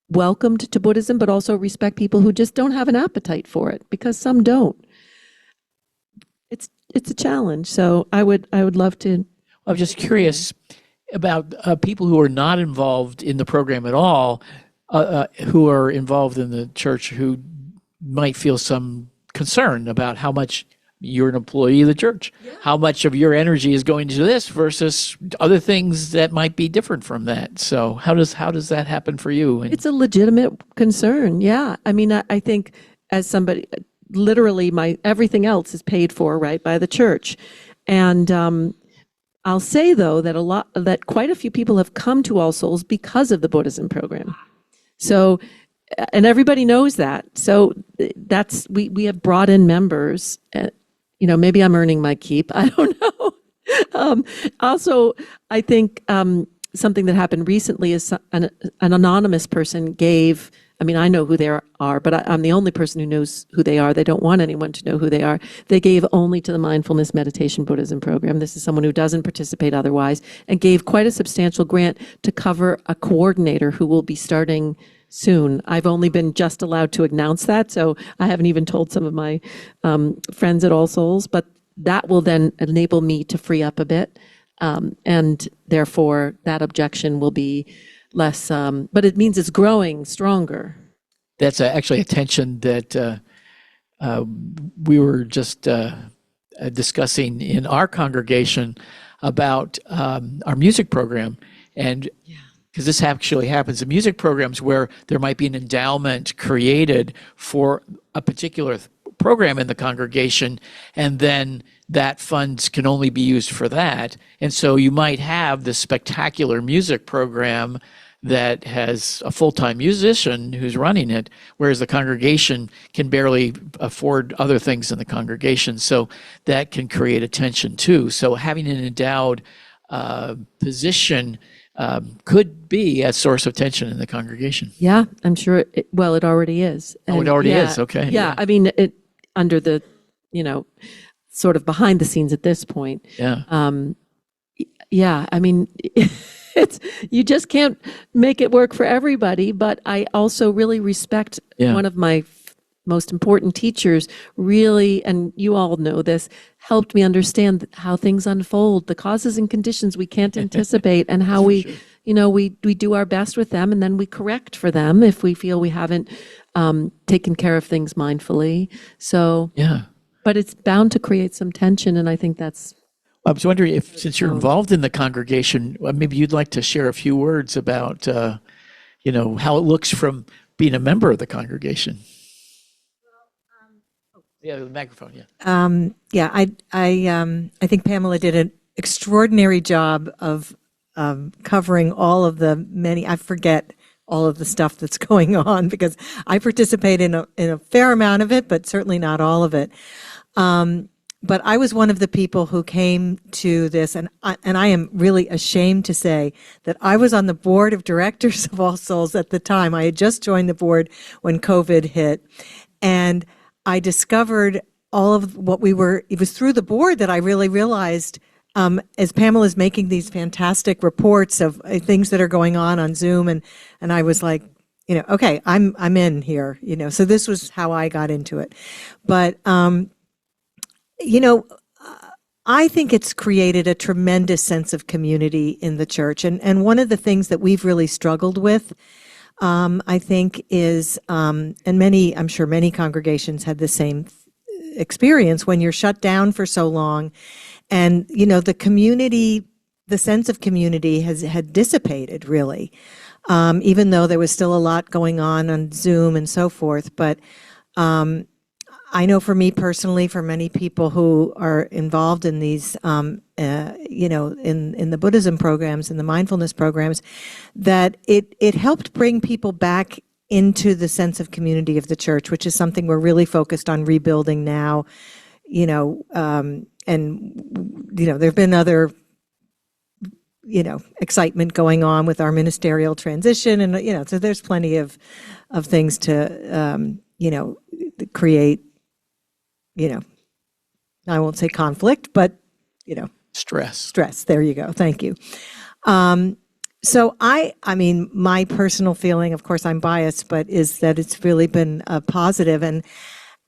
welcomed to Buddhism, but also respect people who just don't have an appetite for it, because some don't. It's a challenge. So I would love to. I'm just curious about people who are not involved in the program at all, who are involved in the church, who might feel some concern about how much you're an employee of the church, how much of your energy is going to this versus other things that might be different from that. So how does that happen for you? It's a legitimate concern. Yeah. I mean, I think as somebody, literally everything else is paid for, right, by the church. And I'll say though that quite a few people have come to All Souls because of the Buddhism program. So, and everybody knows that. So we have brought in members. Maybe I'm earning my keep. I don't know. Also, I think something that happened recently is an anonymous person gave. I mean, I know who they are, but I'm the only person who knows who they are. They don't want anyone to know who they are. They gave only to the Mindfulness Meditation Buddhism program. This is someone who doesn't participate otherwise, and gave quite a substantial grant to cover a coordinator who will be starting soon. I've only been just allowed to announce that, so I haven't even told some of my friends at All Souls, but that will then enable me to free up a bit, and therefore that objection will be less, but it means it's growing stronger. That's actually a tension that we were just discussing in our congregation about our music program. And because this actually happens in music programs where there might be an endowment created for a particular program in the congregation, and then that funds can only be used for that. And so you might have this spectacular music program that has a full-time musician who's running it, whereas the congregation can barely afford other things in the congregation. So that can create a tension too. So having an endowed position could be a source of tension in the congregation. Yeah, I'm sure. It already is. Oh, it already is. Okay. Yeah, I mean, under the, sort of behind the scenes at this point. Yeah. Yeah, I mean, you just can't make it work for everybody. But I also really respect one of my most important teachers. Really, and you all know this, helped me understand how things unfold, the causes and conditions we can't anticipate, and how we do our best with them, and then we correct for them if we feel we haven't taken care of things mindfully. So yeah, but it's bound to create some tension, and I think that's. I was wondering if, since you're involved in the congregation, maybe you'd like to share a few words about, how it looks from being a member of the congregation. Yeah, the microphone. Yeah. I think Pamela did an extraordinary job of covering all of the many. I forget all of the stuff that's going on because I participate in a fair amount of it, but certainly not all of it. But I was one of the people who came to this, and I am really ashamed to say that I was on the board of directors of All Souls at the time. I had just joined the board when COVID hit, and I discovered all of what it was through the board that I really realized, as Pamela's making these fantastic reports of things that are going on Zoom, and I was like, okay, I'm in here, so this was how I got into it. But, I think it's created a tremendous sense of community in the church. And one of the things that we've really struggled with, I think is, and I'm sure many congregations had the same experience, when you're shut down for so long, and, the community, the sense of community had dissipated, really, even though there was still a lot going on Zoom and so forth. But I know for me personally, for many people who are involved in these, in the Buddhism programs and the mindfulness programs, that it helped bring people back into the sense of community of the church, which is something we're really focused on rebuilding now. And there've been other, excitement going on with our ministerial transition, and so there's plenty of things to create. I won't say conflict, but, stress. There you go. Thank you. So I mean, my personal feeling, of course I'm biased, but is that it's really been a positive. And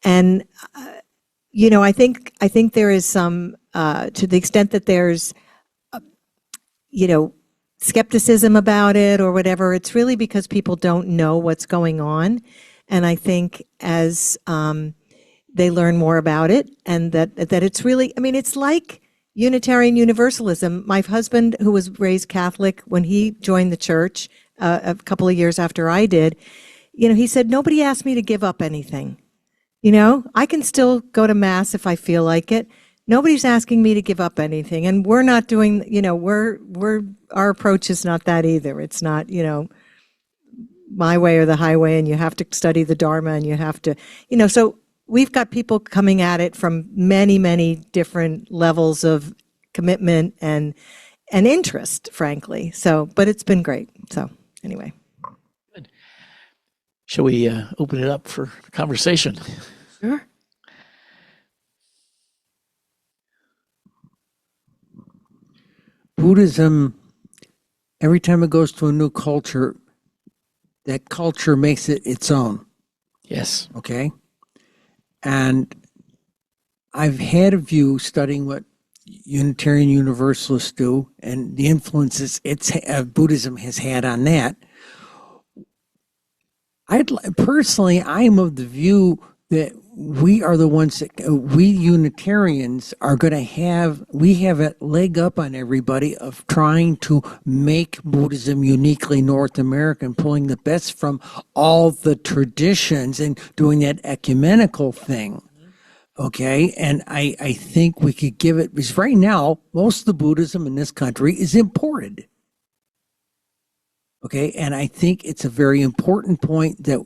I think there is some, to the extent that there's, skepticism about it or whatever, it's really because people don't know what's going on. And I think as, they learn more about it, and that it's really, it's like Unitarian Universalism. My husband, who was raised Catholic, when he joined the church a couple of years after I did, he said, nobody asked me to give up anything. I can still go to Mass if I feel like it. Nobody's asking me to give up anything. And we're not doing, our approach is not that either. It's not, my way or the highway, and you have to study the Dharma, and you have to, so we've got people coming at it from many, many different levels of commitment and interest, frankly. So, but it's been great. So anyway. Good. Shall we open it up for conversation? Sure. Buddhism, every time it goes to a new culture, that culture makes it its own. Yes. Okay? And I've had a view studying what Unitarian Universalists do and the influences Buddhism has had on that. Personally, I am of the view that we are the ones that, we Unitarians are going to have a leg up on everybody of trying to make Buddhism uniquely North American, pulling the best from all the traditions and doing that ecumenical thing. Okay, and I think we could give it, because right now, most of the Buddhism in this country is imported. Okay, and I think it's a very important point that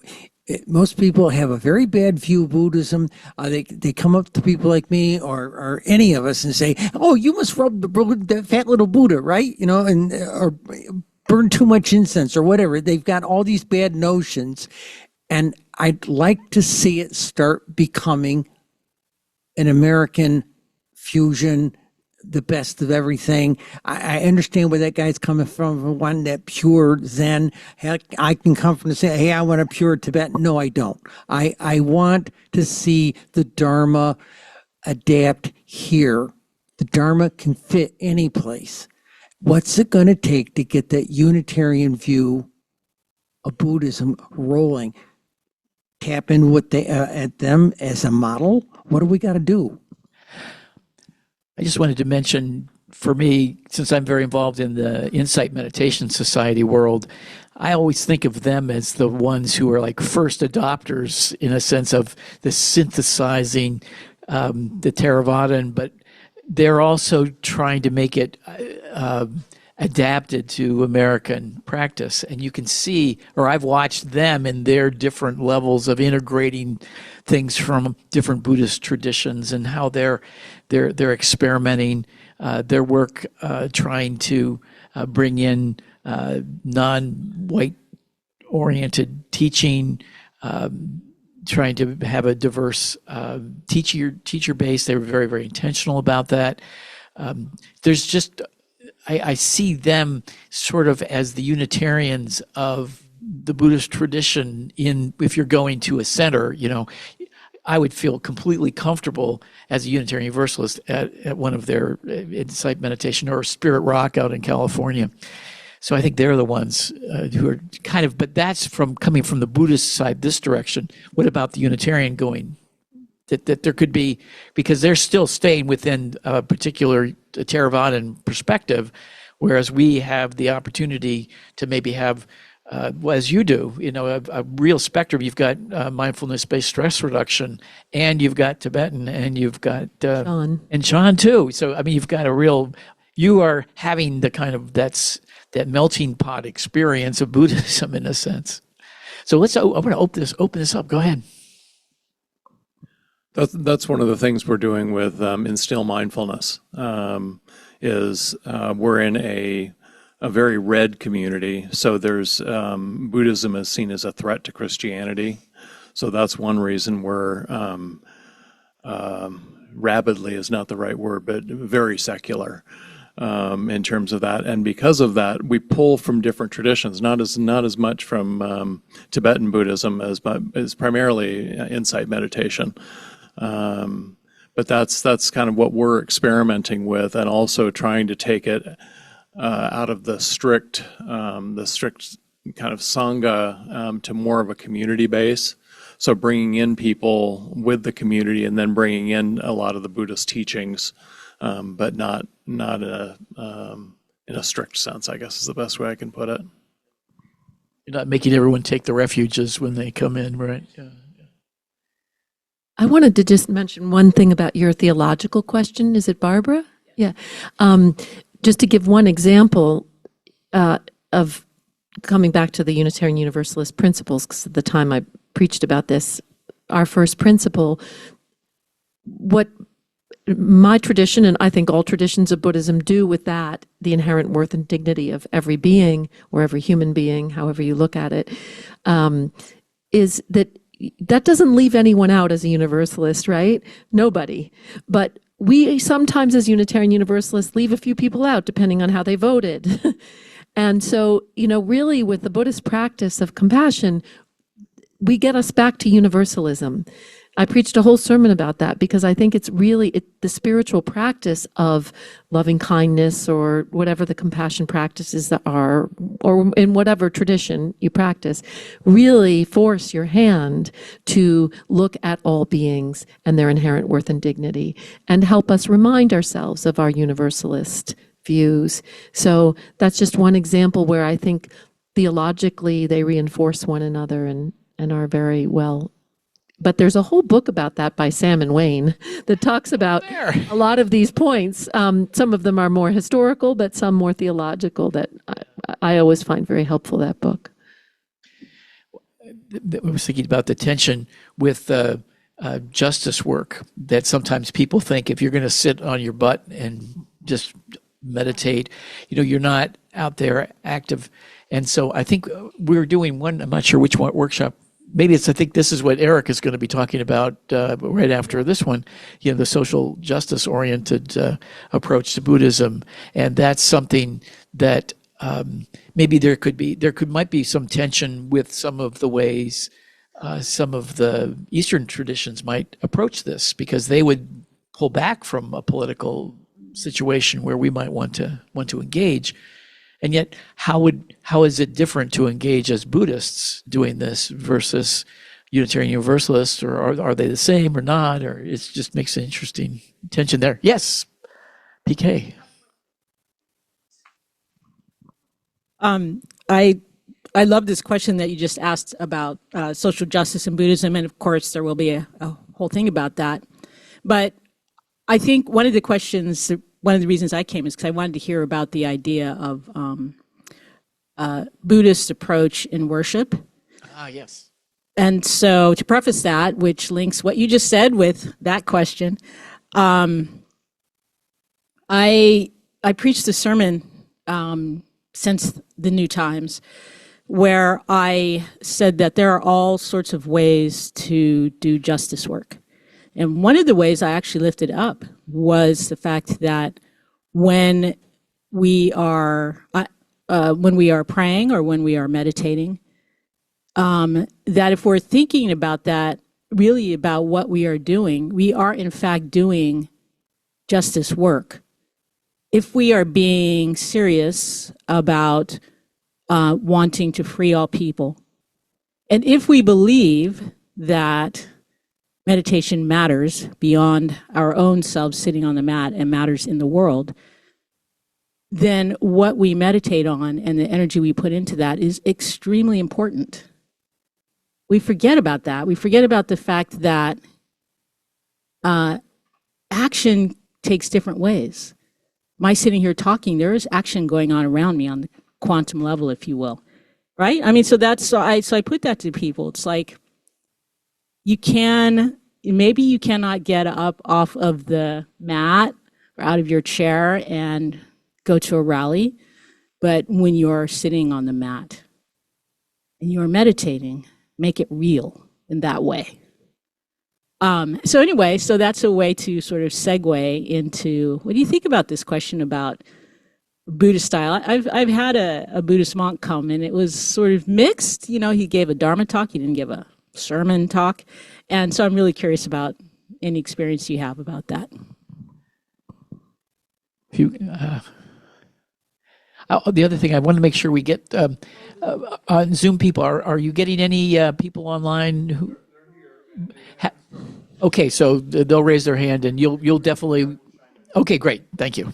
most people have a very bad view of Buddhism. They come up to people like me or any of us and say, "Oh, you must rub the fat little Buddha, right? And or burn too much incense or whatever." They've got all these bad notions, and I'd like to see it start becoming an American fusion, the best of everything. I understand where that guy's coming from wanting that pure Zen. Heck, I can come from the say, hey, I want a pure Tibetan. No, I don't. I want to see the Dharma adapt here. The Dharma can fit any place. What's it going to take to get that Unitarian view of Buddhism rolling? Tap in with at them as a model? What do we got to do? I just wanted to mention, for me, since I'm very involved in the Insight Meditation Society world, I always think of them as the ones who are like first adopters in a sense of the synthesizing the Theravada, but they're also trying to make it adapted to American practice. And you can see, or I've watched them in their different levels of integrating things from different Buddhist traditions and how they're experimenting their work, trying to bring in non-white oriented teaching, trying to have a diverse teacher base. They were very, very intentional about that. There's just, I see them sort of as the Unitarians of the Buddhist tradition. If you're going to a center, I would feel completely comfortable as a Unitarian Universalist at one of their insight meditation or Spirit Rock out in California. So I think they're the ones who are kind of, but that's coming from the Buddhist side, this direction. What about the Unitarian going? That there could be, because they're still staying within a particular Theravadan perspective, whereas we have the opportunity to maybe have, as you do, a real spectrum. You've got mindfulness-based stress reduction, and you've got Tibetan, and you've got Sean. and Sean too. So I mean, you've got you are having the kind of that melting pot experience of Buddhism in a sense. So I'm going to open this up. Go ahead. That's one of the things we're doing with Instill Mindfulness. We're in a very red community. So there's Buddhism is seen as a threat to Christianity. So that's one reason we're rabidly is not the right word, but very secular in terms of that. And because of that, we pull from different traditions, not as much from Tibetan Buddhism as primarily insight meditation. But that's kind of what we're experimenting with, and also trying to take it out of the strict kind of sangha to more of a community base. So bringing in people with the community, and then bringing in a lot of the Buddhist teachings, but not in a strict sense, I guess is the best way I can put it. You're not making everyone take the refuges when they come in, right? Yeah. I wanted to just mention one thing about your theological question. Is it Barbara? Yeah. Just to give one example of coming back to the Unitarian Universalist principles, because at the time I preached about this, our first principle, what my tradition, and I think all traditions of Buddhism, do with that, the inherent worth and dignity of every being, or every human being, however you look at it, is that doesn't leave anyone out as a Universalist, right? Nobody. But we sometimes as Unitarian Universalists leave a few people out depending on how they voted. And so, really with the Buddhist practice of compassion, we get us back to universalism. I preached a whole sermon about that because I think it's really the spiritual practice of loving kindness, or whatever the compassion practices that are, or in whatever tradition you practice, really force your hand to look at all beings and their inherent worth and dignity, and help us remind ourselves of our universalist views. So that's just one example where I think theologically they reinforce one another and are very well. But there's a whole book about that by Sam and Wayne that talks about a lot of these points. Some of them are more historical, but some more theological, that I always find very helpful, that book. I was thinking about the tension with justice work, that sometimes people think if you're going to sit on your butt and just meditate, you're not out there active. And so I think we're doing one, I'm not sure which one workshop. Maybe I think this is what Eric is going to be talking about right after this one, the social justice oriented approach to Buddhism. And that's something that maybe might be some tension with some of the ways some of the Eastern traditions might approach this, because they would pull back from a political situation where we might want to engage. And yet, how is it different to engage as Buddhists doing this versus Unitarian Universalists, or are they the same or not? Or it just makes an interesting tension there. Yes, PK. I love this question that you just asked about social justice in Buddhism, and of course there will be a whole thing about that. But I think one of the reasons I came is because I wanted to hear about the idea of Buddhist approach in worship. Yes. And so to preface that, which links what you just said with that question, I preached a sermon since the New Times where I said that there are all sorts of ways to do justice work. And one of the ways I actually lifted up was the fact that when we are praying or when we are meditating, that if we're thinking about that, really about what we are doing, we are in fact doing justice work. If we are being serious about wanting to free all people, and if we believe that meditation matters beyond our own selves sitting on the mat and matters in the world, then what we meditate on and the energy we put into that is extremely important. We forget about that. We forget about the fact that action takes different ways. My sitting here talking, there is action going on around me on the quantum level, if you will, right? I mean, so I put that to people. It's like, maybe you cannot get up off of the mat or out of your chair and go to a rally, but when you're sitting on the mat and you're meditating, make it real in that way. So anyway, so that's a way to sort of segue into, what do you think about this question about Buddhist style? I've had a Buddhist monk come, and it was sort of mixed. You know, he gave a Dharma talk, he didn't give a sermon talk. And so I'm really curious about any experience you have about that. If you, the other thing I want to make sure we get on Zoom people, are you getting any people online who? Okay, so they'll raise their hand, and you'll definitely. Okay, great, thank you.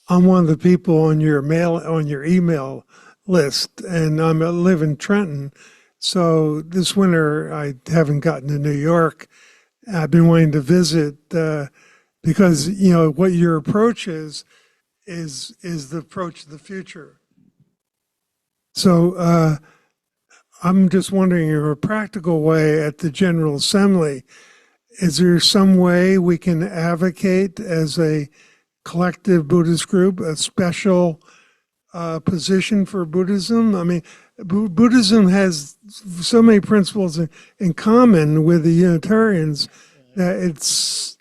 I'm one of the people on your email list, and I live in Trenton. So this winter I haven't gotten to New York. I've been wanting to visit because what your approach is the approach of the future. So I'm just wondering, in a practical way, at the General Assembly, is there some way we can advocate as a collective Buddhist group a special position for Buddhism? I mean, Buddhism has so many principles in common with the Unitarians that it's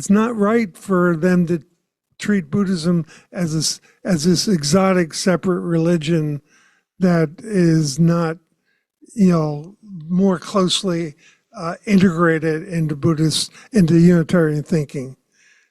not right for them to treat Buddhism as this exotic separate religion that is not more closely integrated into Unitarian thinking.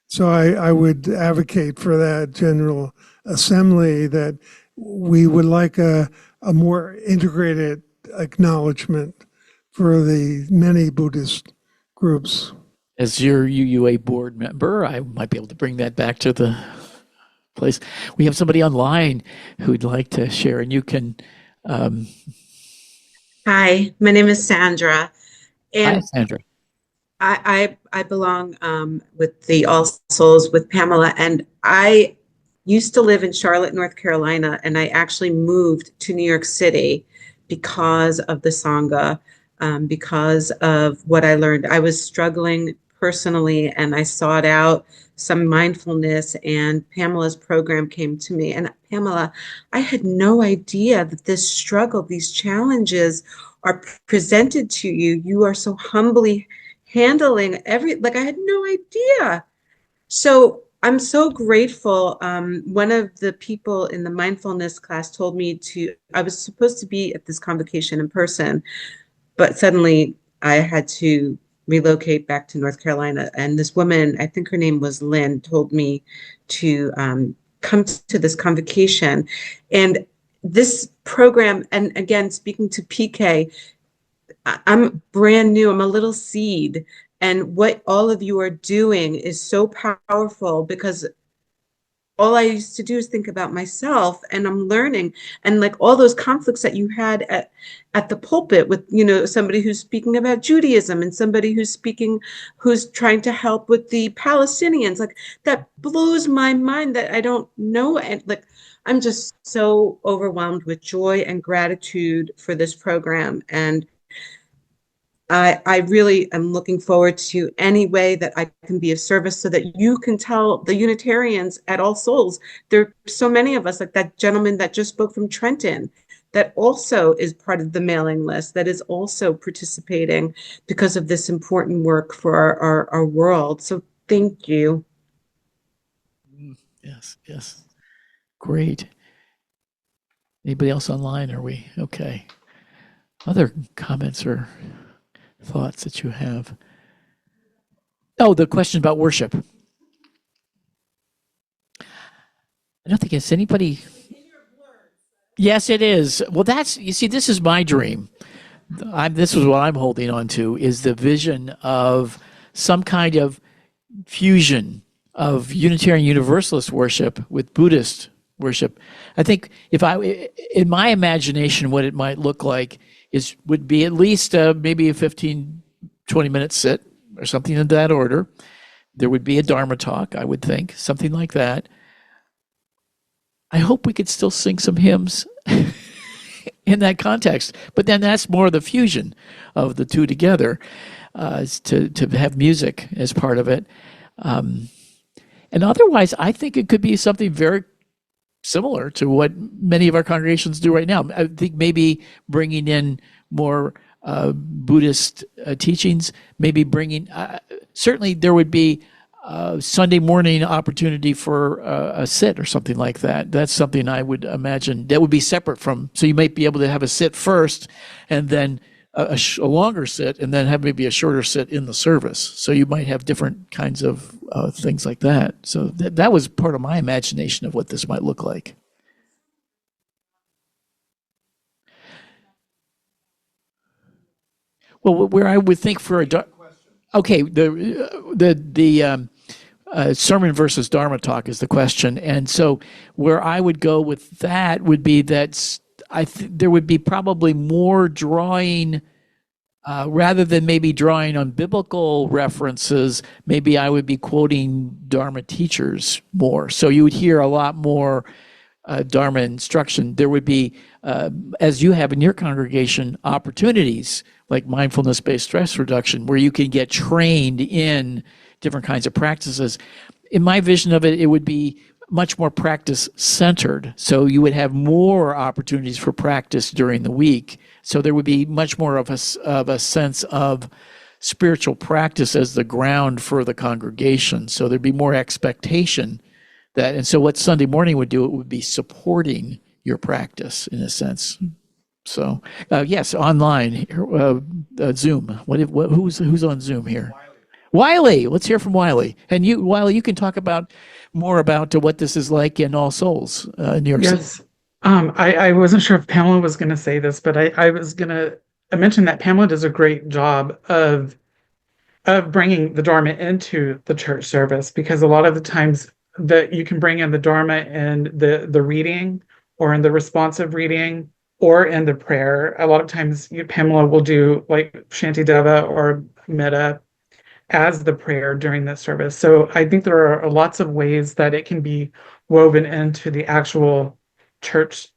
So I would advocate for that General Assembly, that we would like a more integrated acknowledgement for the many Buddhist groups. As your UUA board member, I might be able to bring that back to the place. We have somebody online who'd like to share, and you can. Hi, my name is Sandra, Hi, and Sandra. I belong with the All Souls with Pamela, and I used to live in Charlotte, North Carolina, and I actually moved to New York City because of the Sangha, because of what I learned. I was struggling personally, and I sought out some mindfulness, and Pamela's program came to me. And Pamela, I had no idea that this struggle, these challenges are presented to you. You are so humbly handling I had no idea. So I'm so grateful. One of the people in the mindfulness class told me I was supposed to be at this convocation in person, but suddenly I had to relocate back to North Carolina. And this woman, I think her name was Lynn, told me to come to this convocation. And this program, and again, speaking to PK, I'm brand new. I'm a little seed. And what all of you are doing is so powerful, because all I used to do is think about myself, and I'm learning. And like all those conflicts that you had at the pulpit with, somebody who's speaking about Judaism and somebody who's trying to help with the Palestinians, like that blows my mind that I don't know. And like, I'm just so overwhelmed with joy and gratitude for this program. And I really am looking forward to any way that I can be of service, so that you can tell the Unitarians at All Souls. There are so many of us, like that gentleman that just spoke from Trenton, that also is part of the mailing list, that is also participating because of this important work for our world. So thank you. Yes, yes. Great. Anybody else online? Are we okay? Other comments or thoughts that you have? Oh, the question about worship. I don't think it's anybody. Yes, it is. Well, that's, you see, this is my dream. This is what I'm holding on to, is the vision of some kind of fusion of Unitarian Universalist worship with Buddhist worship. I think in my imagination, what it might look like would be at least maybe a 15, 20-minute sit or something in that order. There would be a Dharma talk, I would think, something like that. I hope we could still sing some hymns in that context, but then that's more the fusion of the two together, to have music as part of it. And otherwise, I think it could be something very similar to what many of our congregations do right now. I think maybe bringing in more Buddhist teachings, maybe bringing, certainly there would be Sunday morning opportunity for a sit or something like that. That's something I would imagine that would be separate from, so you might be able to have a sit first and then a longer sit and then have maybe a shorter sit in the service. So you might have different kinds of things like that. So that was part of my imagination of what this might look like. Well, where I would think for okay, the sermon versus Dharma talk is the question, and so where I would go with that would be that there would be probably more drawing, rather than maybe drawing on biblical references. Maybe I would be quoting Dharma teachers more, so you would hear a lot more Dharma instruction. There would be, as you have in your congregation, opportunities like mindfulness-based stress reduction, where you can get trained in different kinds of practices. In my vision of it, it would be much more practice-centered. So you would have more opportunities for practice during the week. So there would be much more of a sense of spiritual practice as the ground for the congregation. So there'd be more expectation that, and so what Sunday morning would do, it would be supporting your practice in a sense. So yes, online, Zoom. Who's on Zoom here? Wiley. Let's hear from Wiley. And you, Wiley, you can talk about more about what this is like in All Souls, New York City. Yes. I wasn't sure if Pamela was going to say this, but I mentioned that Pamela does a great job of bringing the Dharma into the church service, because a lot of the times that you can bring in the Dharma in the reading or in the responsive reading or in the prayer. A lot of times Pamela will do like Shantideva or Metta as the prayer during the service. So I think there are lots of ways that it can be woven into the actual church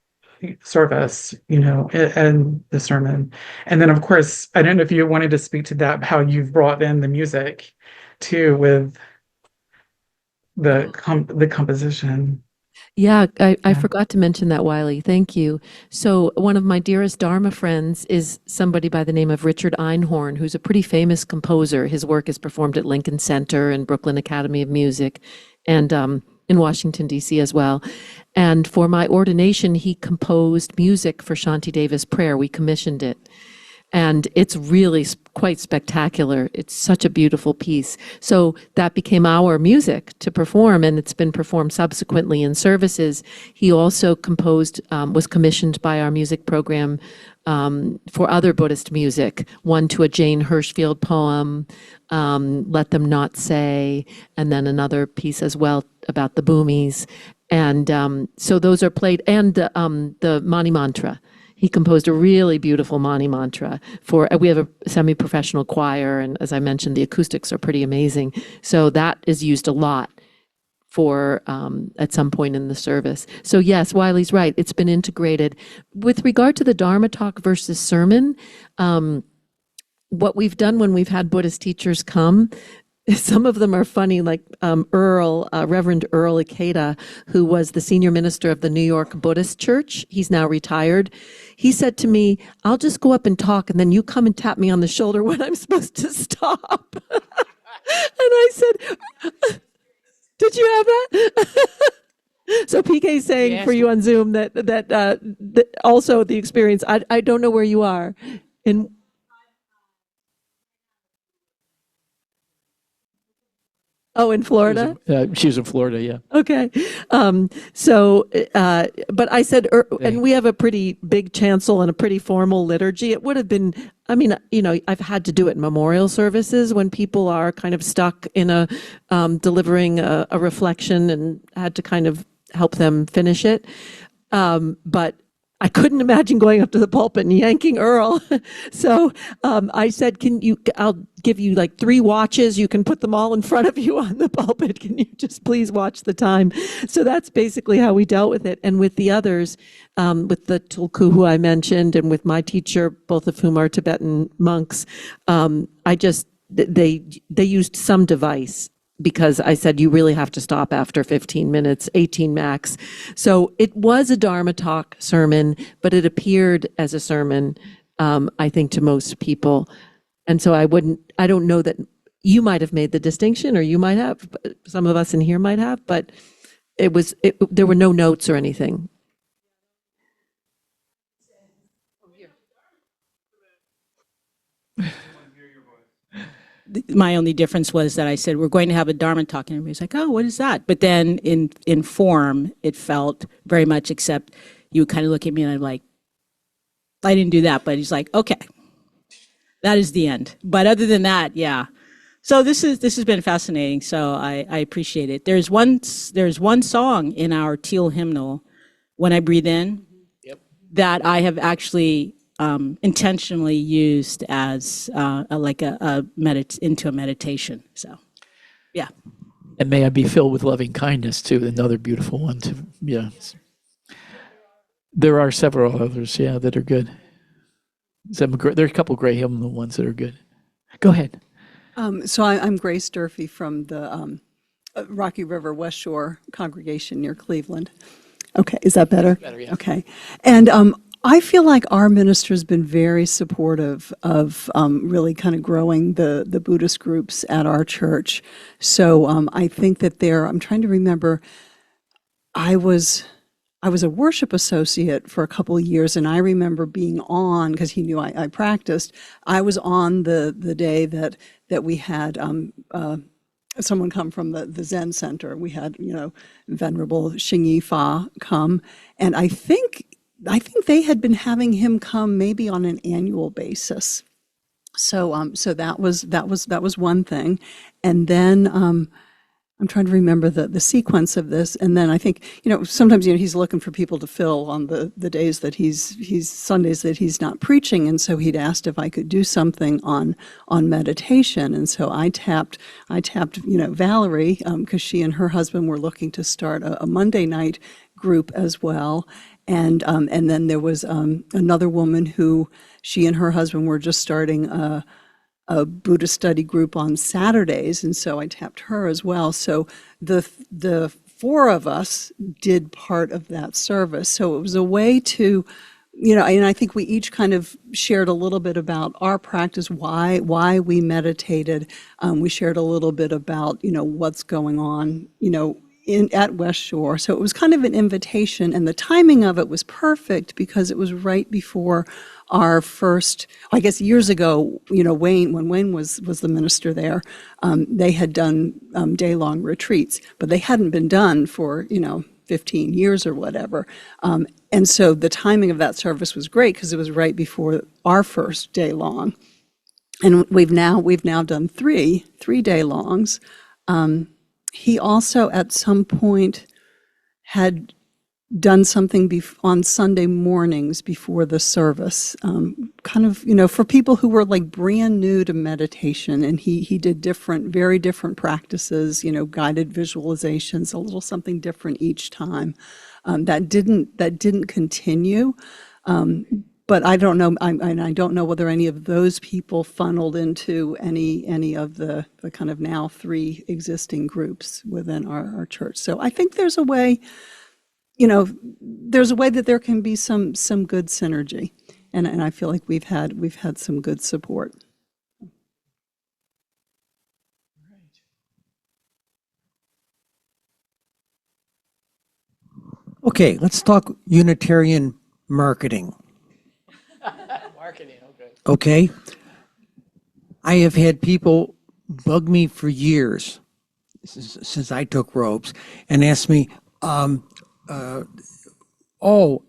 service, and the sermon. And then, of course, I don't know if you wanted to speak to that, how you've brought in the music too with the composition. Yeah, I forgot to mention that, Wiley. Thank you. So one of my dearest Dharma friends is somebody by the name of Richard Einhorn, who's a pretty famous composer. His work is performed at Lincoln Center and Brooklyn Academy of Music, and in Washington, D.C. as well. And for my ordination, he composed music for Shantideva's prayer. We commissioned it. And it's really quite spectacular. It's such a beautiful piece. So that became our music to perform, and it's been performed subsequently in services. He also composed, was commissioned by our music program for other Buddhist music, one to a Jane Hirschfield poem, Let Them Not Say, and then another piece as well about the Bhumis. And so those are played, and the Mani Mantra. He composed a really beautiful Mani Mantra we have a semi-professional choir, and as I mentioned, the acoustics are pretty amazing. So that is used a lot for at some point in the service. So yes, Wiley's right. It's been integrated. With regard to the Dharma talk versus sermon, what we've done when we've had Buddhist teachers come, some of them are funny, like Reverend Earl Ikeda, who was the senior minister of the New York Buddhist church. He's now retired. He said to me, I'll just go up and talk, and then you come and tap me on the shoulder when I'm supposed to stop. And I said, did you have that? So PK saying Yes. for you on Zoom that also the experience, I don't know where you are. In in Florida? She was in Florida, yeah. Okay. But I said, and we have a pretty big chancel and a pretty formal liturgy. It would have been, I mean, I've had to do it in memorial services when people are kind of stuck in delivering a reflection and had to kind of help them finish it. But I couldn't imagine going up to the pulpit and yanking Earl. So I said, I'll give you like 3 watches. You can put them all in front of you on the pulpit. Can you just please watch the time? So that's basically how we dealt with it. And with the others, with the Tulku who I mentioned, and with my teacher, both of whom are Tibetan monks, they used some device, because I said, you really have to stop after 15 minutes, 18 max. So it was a Dharma talk sermon, but it appeared as a sermon, I think, to most people. And so I don't know that you might have made the distinction, or you might have, some of us in here might have, but there were no notes or anything. My only difference was that I said, we're going to have a Dharma talk, and everybody's like, oh, what is that? But then in form, it felt very much, except you would kind of look at me and I'm like, I didn't do that. But he's like, okay, that is the end. But other than that, yeah. So this has been fascinating. So I appreciate it. There's one song in our teal hymnal, When I Breathe In, that I have actually intentionally used as into a meditation. So, yeah. And may I be filled with loving kindness too. Another beautiful one too. Yeah. There are several others, yeah, that are good. There are a couple gray hymnal ones that are good. Go ahead. So I'm Grace Durfee from the Rocky River West Shore congregation near Cleveland. Okay, is that better? Better, yeah. Okay. And I feel like our minister has been very supportive of really kind of growing the Buddhist groups at our church. So I think that I'm trying to remember, I was a worship associate for a couple of years, and I remember being on, because he knew I practiced, I was on the day that we had someone come from the Zen Center. We had, Venerable Xingyi Fa come, and I think they had been having him come maybe on an annual basis. So that was one thing, and then I'm trying to remember the sequence of this. And then I think, sometimes, he's looking for people to fill on the days that he's Sundays that he's not preaching. And so he'd asked if I could do something on meditation. And so I tapped, Valerie, because she and her husband were looking to start a Monday night group as well. And then there was another woman who, she and her husband were just starting a Buddhist study group on Saturdays, and so I tapped her as well. So the 4 of us did part of that service. So it was a way to, and I think we each kind of shared a little bit about our practice, why we meditated. We shared a little bit about, what's going on, at West Shore. So it was kind of an invitation, and the timing of it was perfect because it was right before our first, I guess years ago, when Wayne was the minister there, they had done day-long retreats, but they hadn't been done for, 15 years or whatever. And so the timing of that service was great because it was right before our first day-long. And we've now done three day-longs. He also, at some point, had done something on Sunday mornings before the service, kind of, for people who were like brand new to meditation. And he did very different practices, guided visualizations, a little something different each time. That didn't continue. but I don't know. I don't know whether any of those people funneled into any of the kind of now 3 existing groups within our church. So I think there's a way, there's a way that there can be some good synergy, and I feel like we've had some good support. Okay, let's talk Unitarian marketing. Marketing, okay. Okay? I have had people bug me for years since I took robes and ask me, oh,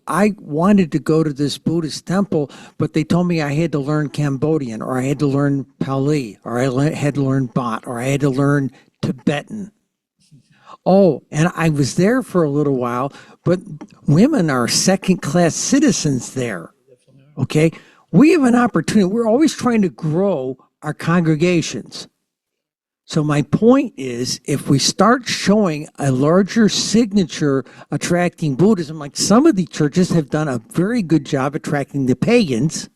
I wanted to go to this Buddhist temple, but they told me I had to learn Cambodian, or I had to learn Pali, or I had to learn Bhat, or I had to learn Tibetan. Oh, and I was there for a little while, but women are second-class citizens there. Okay? We have an opportunity. We're always trying to grow our congregations. So my point is, if we start showing a larger signature attracting Buddhism, like some of the churches have done a very good job attracting the pagans,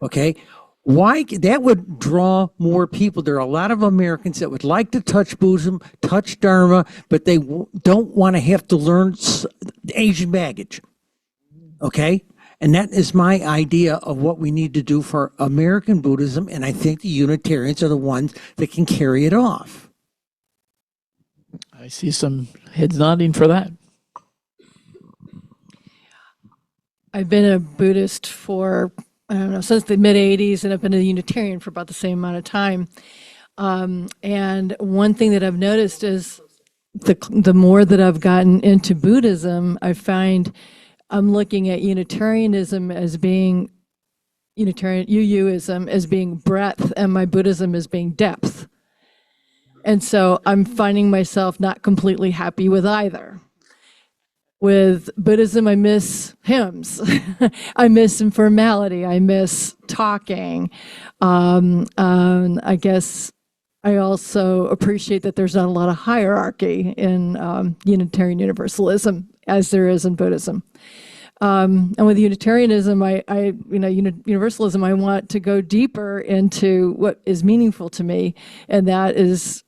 okay, why that would draw more people. There are a lot of Americans that would like to touch Buddhism, touch Dharma, but they don't want to have to learn Asian baggage, okay? And that is my idea of what we need to do for American Buddhism, and I think the Unitarians are the ones that can carry it off. I see some heads nodding for that. I've been a Buddhist for, I don't know, since the mid-'80s, and I've been a Unitarian for about the same amount of time. And one thing that I've noticed is the more that I've gotten into Buddhism, I find I'm looking at Unitarianism as being UUism as being breadth, and my Buddhism as being depth. And so I'm finding myself not completely happy with either. With Buddhism, I miss hymns. I miss informality. I miss talking. I guess I also appreciate that there's not a lot of hierarchy in Unitarian Universalism as there is in Buddhism. And with Unitarianism, Universalism, I want to go deeper into what is meaningful to me, and that is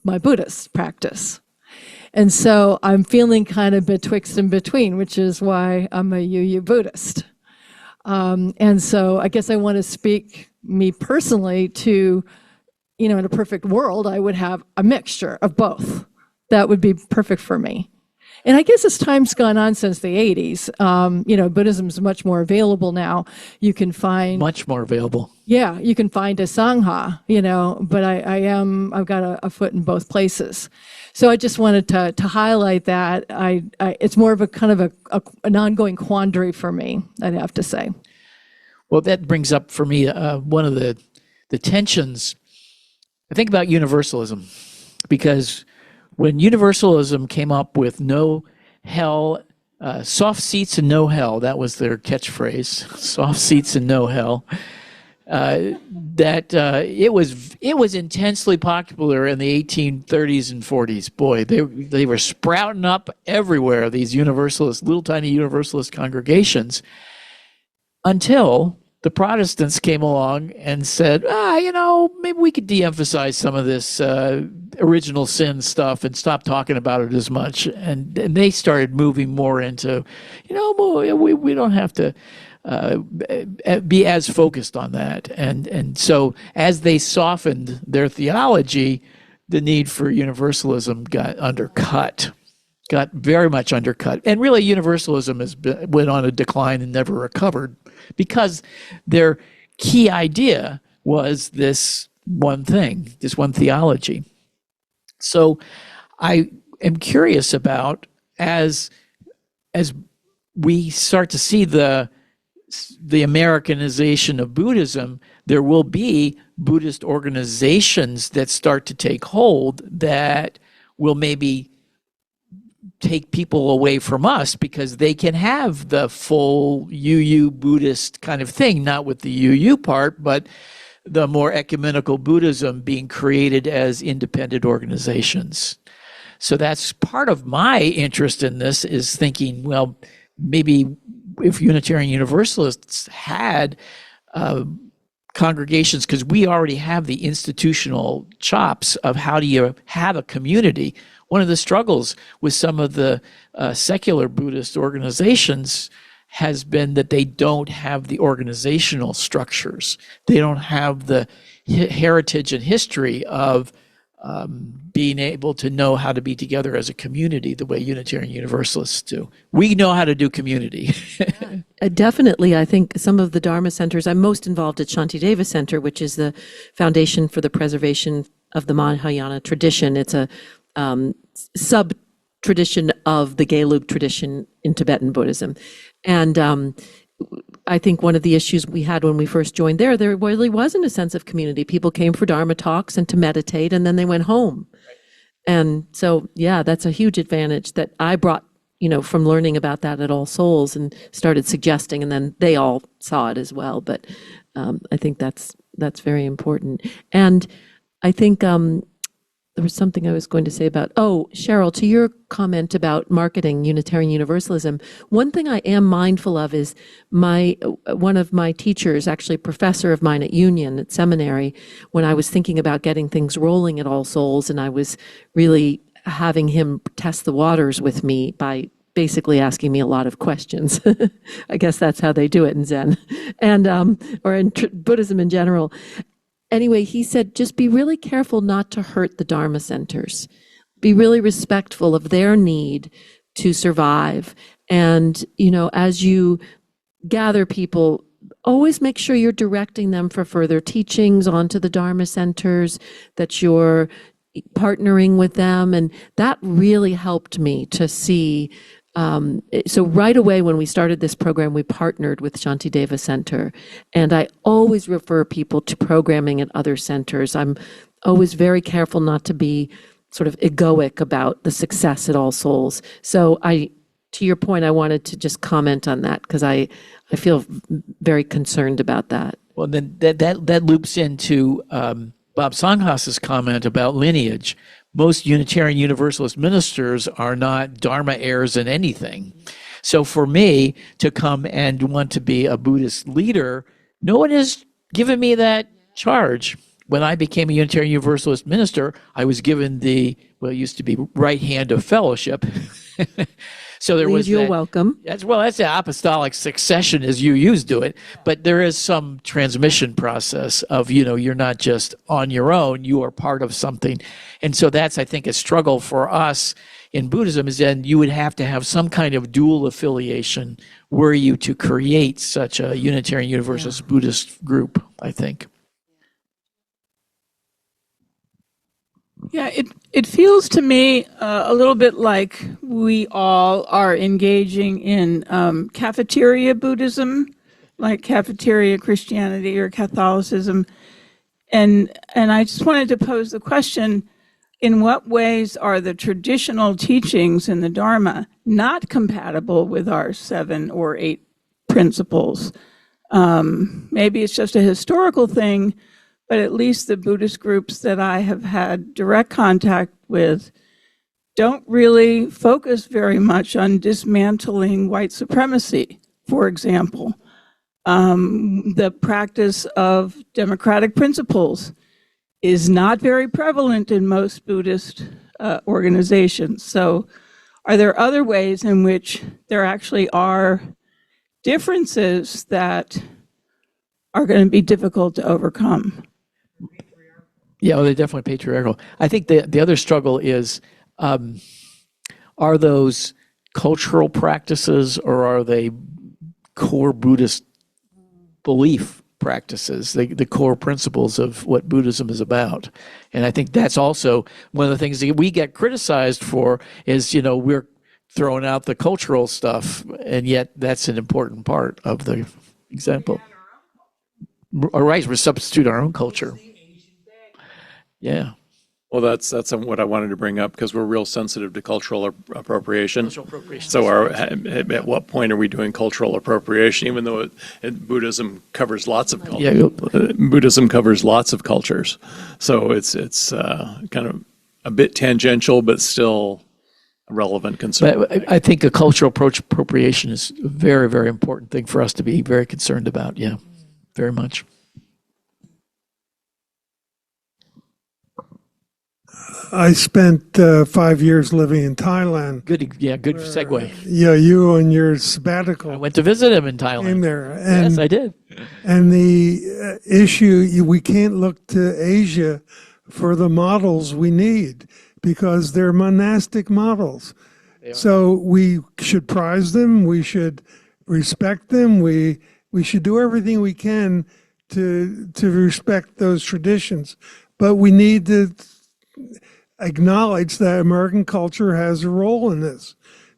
my Buddhist practice. And so I'm feeling kind of betwixt and between, which is why I'm a UU Buddhist. And so I guess I want to speak, me personally, to, in a perfect world, I would have a mixture of both. That would be perfect for me. And I guess as time's gone on since the 80s, Buddhism is much more available now. You can find... Much more available. Yeah, you can find a Sangha, but I've got a foot in both places. So I just wanted to highlight that. It's more of a kind of an ongoing quandary for me, I'd have to say. Well, that brings up for me one of the tensions. I think about Universalism, because when Universalism came up with no hell, soft seats and no hell, that was their catchphrase, soft seats and no hell, it was intensely popular in the 1830s and 40s. Boy, they were sprouting up everywhere, these Universalist, little tiny Universalist congregations, until the Protestants came along and said, maybe we could de-emphasize some of this original sin stuff and stop talking about it as much. And they started moving more into, we don't have to be as focused on that. And so as they softened their theology, the need for universalism got very much undercut. And really, Universalism went on a decline and never recovered, because their key idea was this one thing, this one theology. So I am curious about, as we start to see the Americanization of Buddhism, there will be Buddhist organizations that start to take hold that will maybe take people away from us, because they can have the full UU Buddhist kind of thing, not with the UU part, but the more ecumenical Buddhism being created as independent organizations. So that's part of my interest in this, is thinking, well, maybe if Unitarian Universalists had congregations, because we already have the institutional chops of how do you have a community. One of the struggles with some of the secular Buddhist organizations has been that they don't have the organizational structures. They don't have the heritage and history of being able to know how to be together as a community the way Unitarian Universalists do. We know how to do community. Definitely, I think some of the Dharma centers, I'm most involved at Shantideva Center, which is the Foundation for the Preservation of the Mahayana Tradition. It's a sub-tradition of the Gelug tradition in Tibetan Buddhism. And I think one of the issues we had when we first joined there really wasn't a sense of community. People came for Dharma talks and to meditate, and then they went home. And so, yeah, that's a huge advantage that I brought, from learning about that at All Souls and started suggesting, and then they all saw it as well. But I think that's very important. And I think there was something I was going to say about, Cheryl, to your comment about marketing Unitarian Universalism, one thing I am mindful of is one of my teachers, actually a professor of mine at Union, at seminary, when I was thinking about getting things rolling at All Souls, and I was really having him test the waters with me by basically asking me a lot of questions. I guess that's how they do it in Zen, and or in Buddhism in general. Anyway, he said, just be really careful not to hurt the Dharma centers. Be really respectful of their need to survive. And, as you gather people, always make sure you're directing them for further teachings onto the Dharma centers, that you're partnering with them. And that really helped me to see. So right away when we started this program, we partnered with Shantideva Center, and I always refer people to programming at other centers. I'm always very careful not to be sort of egoic about the success at All Souls. So to your point, I wanted to just comment on that because I feel very concerned about that. Well, then that loops into Bob Sanghas's comment about lineage. Most Unitarian Universalist ministers are not Dharma heirs in anything. So for me to come and want to be a Buddhist leader, no one has given me that charge. When I became a Unitarian Universalist minister, I was given it used to be right hand of fellowship. So there was you're welcome. That's the apostolic succession as you used to it. But there is some transmission process of, you're not just on your own, you are part of something. And so that's, I think, a struggle for us in Buddhism, is then you would have to have some kind of dual affiliation were you to create such a Unitarian Universalist Buddhist group, I think. Yeah, it feels to me a little bit like we all are engaging in cafeteria Buddhism, like cafeteria Christianity or Catholicism. And I just wanted to pose the question, in what ways are the traditional teachings in the Dharma not compatible with our 7 or 8 principles? Maybe it's just a historical thing, but at least the Buddhist groups that I have had direct contact with don't really focus very much on dismantling white supremacy, for example. The practice of democratic principles is not very prevalent in most Buddhist organizations. So are there other ways in which there actually are differences that are going to be difficult to overcome? Yeah, well, they're definitely patriarchal. I think the other struggle is, are those cultural practices or are they core Buddhist belief practices, the core principles of what Buddhism is about? And I think that's also one of the things that we get criticized for is, we're throwing out the cultural stuff, and yet that's an important part of the example. All right, we substitute our own culture. Yeah. Well, that's what I wanted to bring up, because we're real sensitive to cultural appropriation. Cultural appropriation. So at what point are we doing cultural appropriation, even though Buddhism covers lots of cultures? Yeah. Buddhism covers lots of cultures. So it's kind of a bit tangential, but still relevant concern. But I think a cultural appropriation is a very, very important thing for us to be very concerned about. Yeah, very much. I spent 5 years living in Thailand. Good segue. Yeah, you on your sabbatical I went to visit him in Thailand. came there. And, Yes, I did. And the issue, we can't look to Asia for the models we need because they're monastic models. So we should prize them. We should respect them. We should do everything we can to respect those traditions. But we need to acknowledge that American culture has a role in this.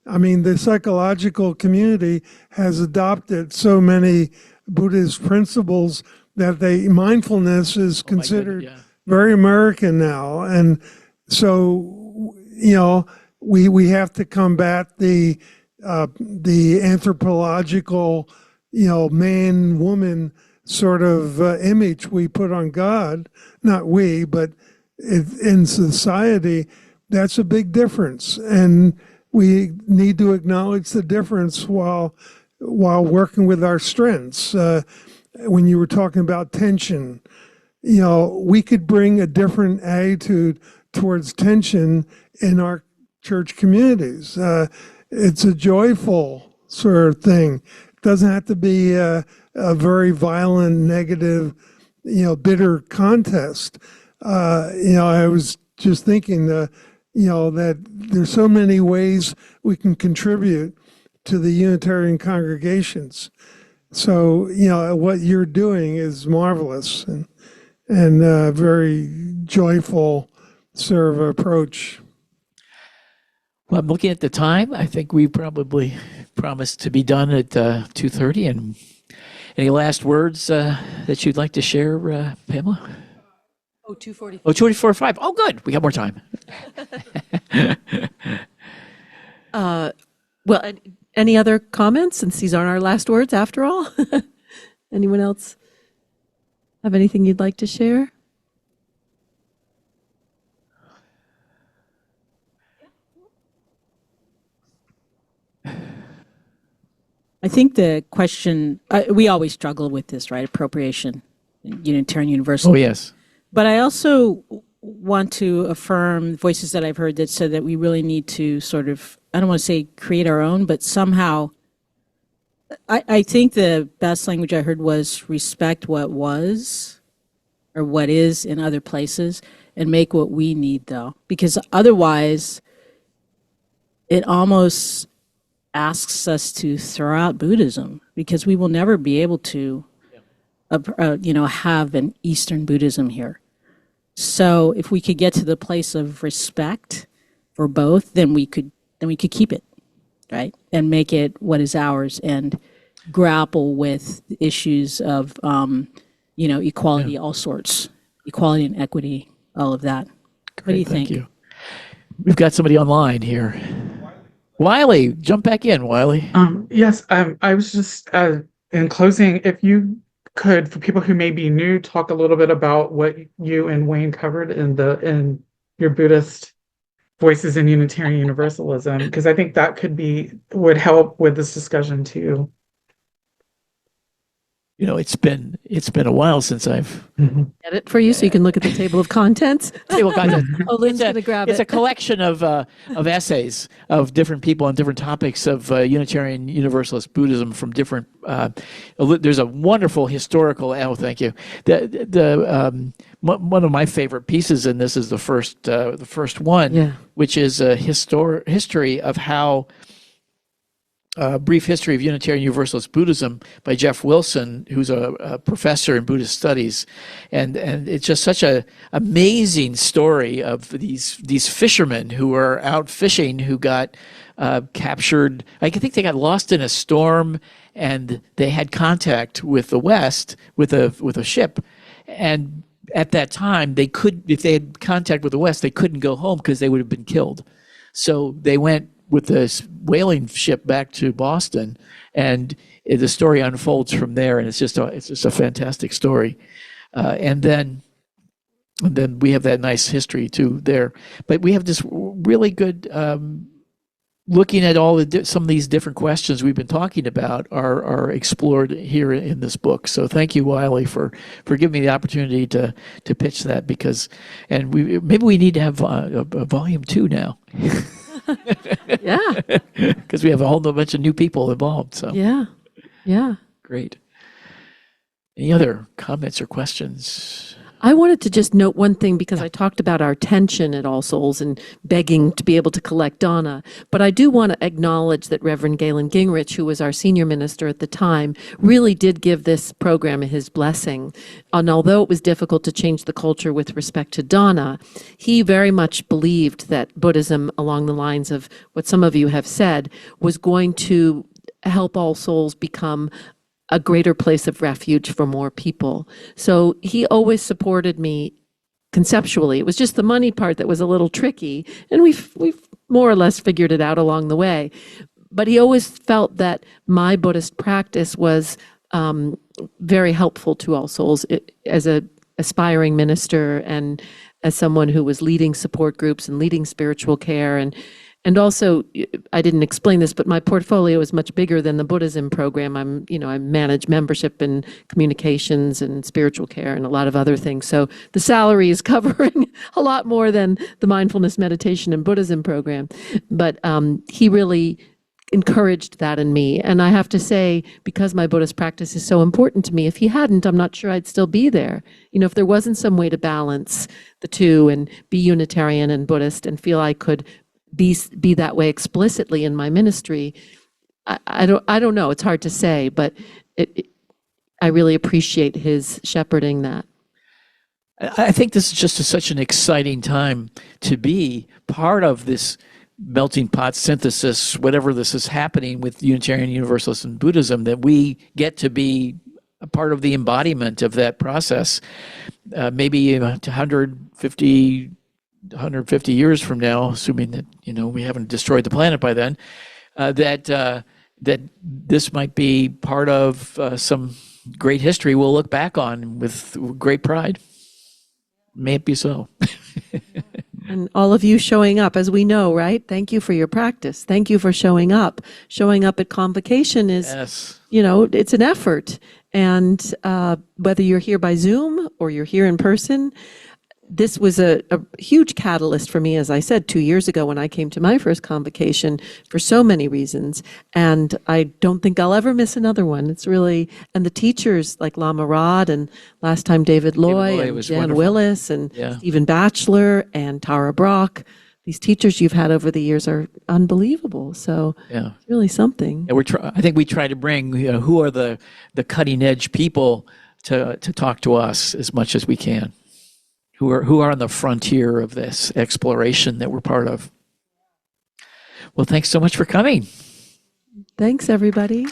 I mean, the psychological community has adopted so many Buddhist principles that mindfulness is considered very American now. And so, we have to combat the anthropological, man, woman sort of image we put on God. Not we, but in society, that's a big difference. And we need to acknowledge the difference while working with our strengths. When you were talking about tension, we could bring a different attitude towards tension in our church communities. It's a joyful sort of thing. It doesn't have to be a very violent, negative, bitter contest. I was just thinking that there's so many ways we can contribute to the Unitarian congregations. So, what you're doing is marvelous and very joyful sort of approach. Well, I'm looking at the time. I think we probably promised to be done at 2:30. And any last words that you'd like to share, Pamela? Oh, 2:45. Oh, 2:45. Oh, good. We got more time. Well, any other comments, since these aren't our last words after all? Anyone else have anything you'd like to share? I think the question, we always struggle with this, right? Appropriation, Unitarian Universal. Oh, yes. But I also want to affirm voices that I've heard that said that we really need to sort of, I don't want to say create our own, but somehow, I think the best language I heard was respect what was or what is in other places and make what we need, though. Because otherwise, it almost asks us to throw out Buddhism, because we will never be able to have an Eastern Buddhism here. So if we could get to the place of respect for both, then we could keep it, right? And make it what is ours and grapple with issues of, equality, all sorts, equality and equity, all of that. What do you think? Thank you. We've got somebody online here. Wiley, jump back in, Wiley. Yes, I was just in closing, if you could, for people who may be new, talk a little bit about what you and Wayne covered in your Buddhist voices in Unitarian Universalism, because I think that would help with this discussion too. It's been a while since I've Get it for you so you can look at the table of contents. table of contents. Oh, Lynn's going to grab it. It's a collection of essays of different people on different topics of Unitarian Universalist Buddhism from different. There's a wonderful historical. Oh, thank you. One of my favorite pieces in this is the first one, which is a history of how. Brief History of Unitarian Universalist Buddhism by Jeff Wilson, who's a professor in Buddhist studies, and it's just such a amazing story of these fishermen who were out fishing who got captured. I think they got lost in a storm, and they had contact with the West with a ship, and at that time if they had contact with the West, they couldn't go home because they would have been killed. So they went with this whaling ship back to Boston, and the story unfolds from there, and it's just a fantastic story. And then we have that nice history too there. But we have this really good looking at all some of these different questions we've been talking about are explored here in this book. So thank you, Wiley, for giving me the opportunity to pitch that, and maybe we need to have a volume 2 now. Yeah. Because we have a whole bunch of new people involved. So Yeah. great. Any other comments or questions? I wanted to just note one thing because I talked about our tension at All Souls and begging to be able to collect Donna. But I do want to acknowledge that Reverend Galen Gingrich, who was our senior minister at the time, really did give this program his blessing. And although it was difficult to change the culture with respect to Donna, he very much believed that Buddhism, along the lines of what some of you have said, was going to help All Souls become a greater place of refuge for more people. So he always supported me conceptually. It was just the money part that was a little tricky, and we've more or less figured it out along the way. But he always felt that my Buddhist practice was very helpful to All Souls as a aspiring minister and as someone who was leading support groups and leading spiritual care. And also, I didn't explain this, but my portfolio is much bigger than the Buddhism program. I manage membership and communications and spiritual care and a lot of other things. So the salary is covering a lot more than the mindfulness meditation and Buddhism program. But he really encouraged that in me. And I have to say, because my Buddhist practice is so important to me, if he hadn't, I'm not sure I'd still be there. If there wasn't some way to balance the two and be Unitarian and Buddhist and feel I could be that way explicitly in my ministry, I don't know. It's hard to say, but I really appreciate his shepherding that. I think this is just such an exciting time to be part of this melting pot synthesis, whatever this is happening with Unitarian Universalists and Buddhism, that we get to be a part of the embodiment of that process. Maybe 150 years from now, assuming that we haven't destroyed the planet by then, that this might be part of some great history we'll look back on with great pride. May it be so. And all of you showing up, as we know, right? Thank you for your practice. Thank you for showing up. Showing up at Convocation is, yes, it's an effort. And whether you're here by Zoom or you're here in person, this was a huge catalyst for me, as I said, 2 years ago when I came to my first Convocation for so many reasons. And I don't think I'll ever miss another one. It's really, and the teachers like Lama Rod and last time David Loy and Jan wonderful. Willis and Stephen Batchelor and Tara Brock, these teachers you've had over the years are unbelievable. So it's really something. And I think we try to bring who are the cutting edge people to talk to us as much as we can. Who are on the frontier of this exploration that we're part of. Well, thanks so much for coming. Thanks, everybody.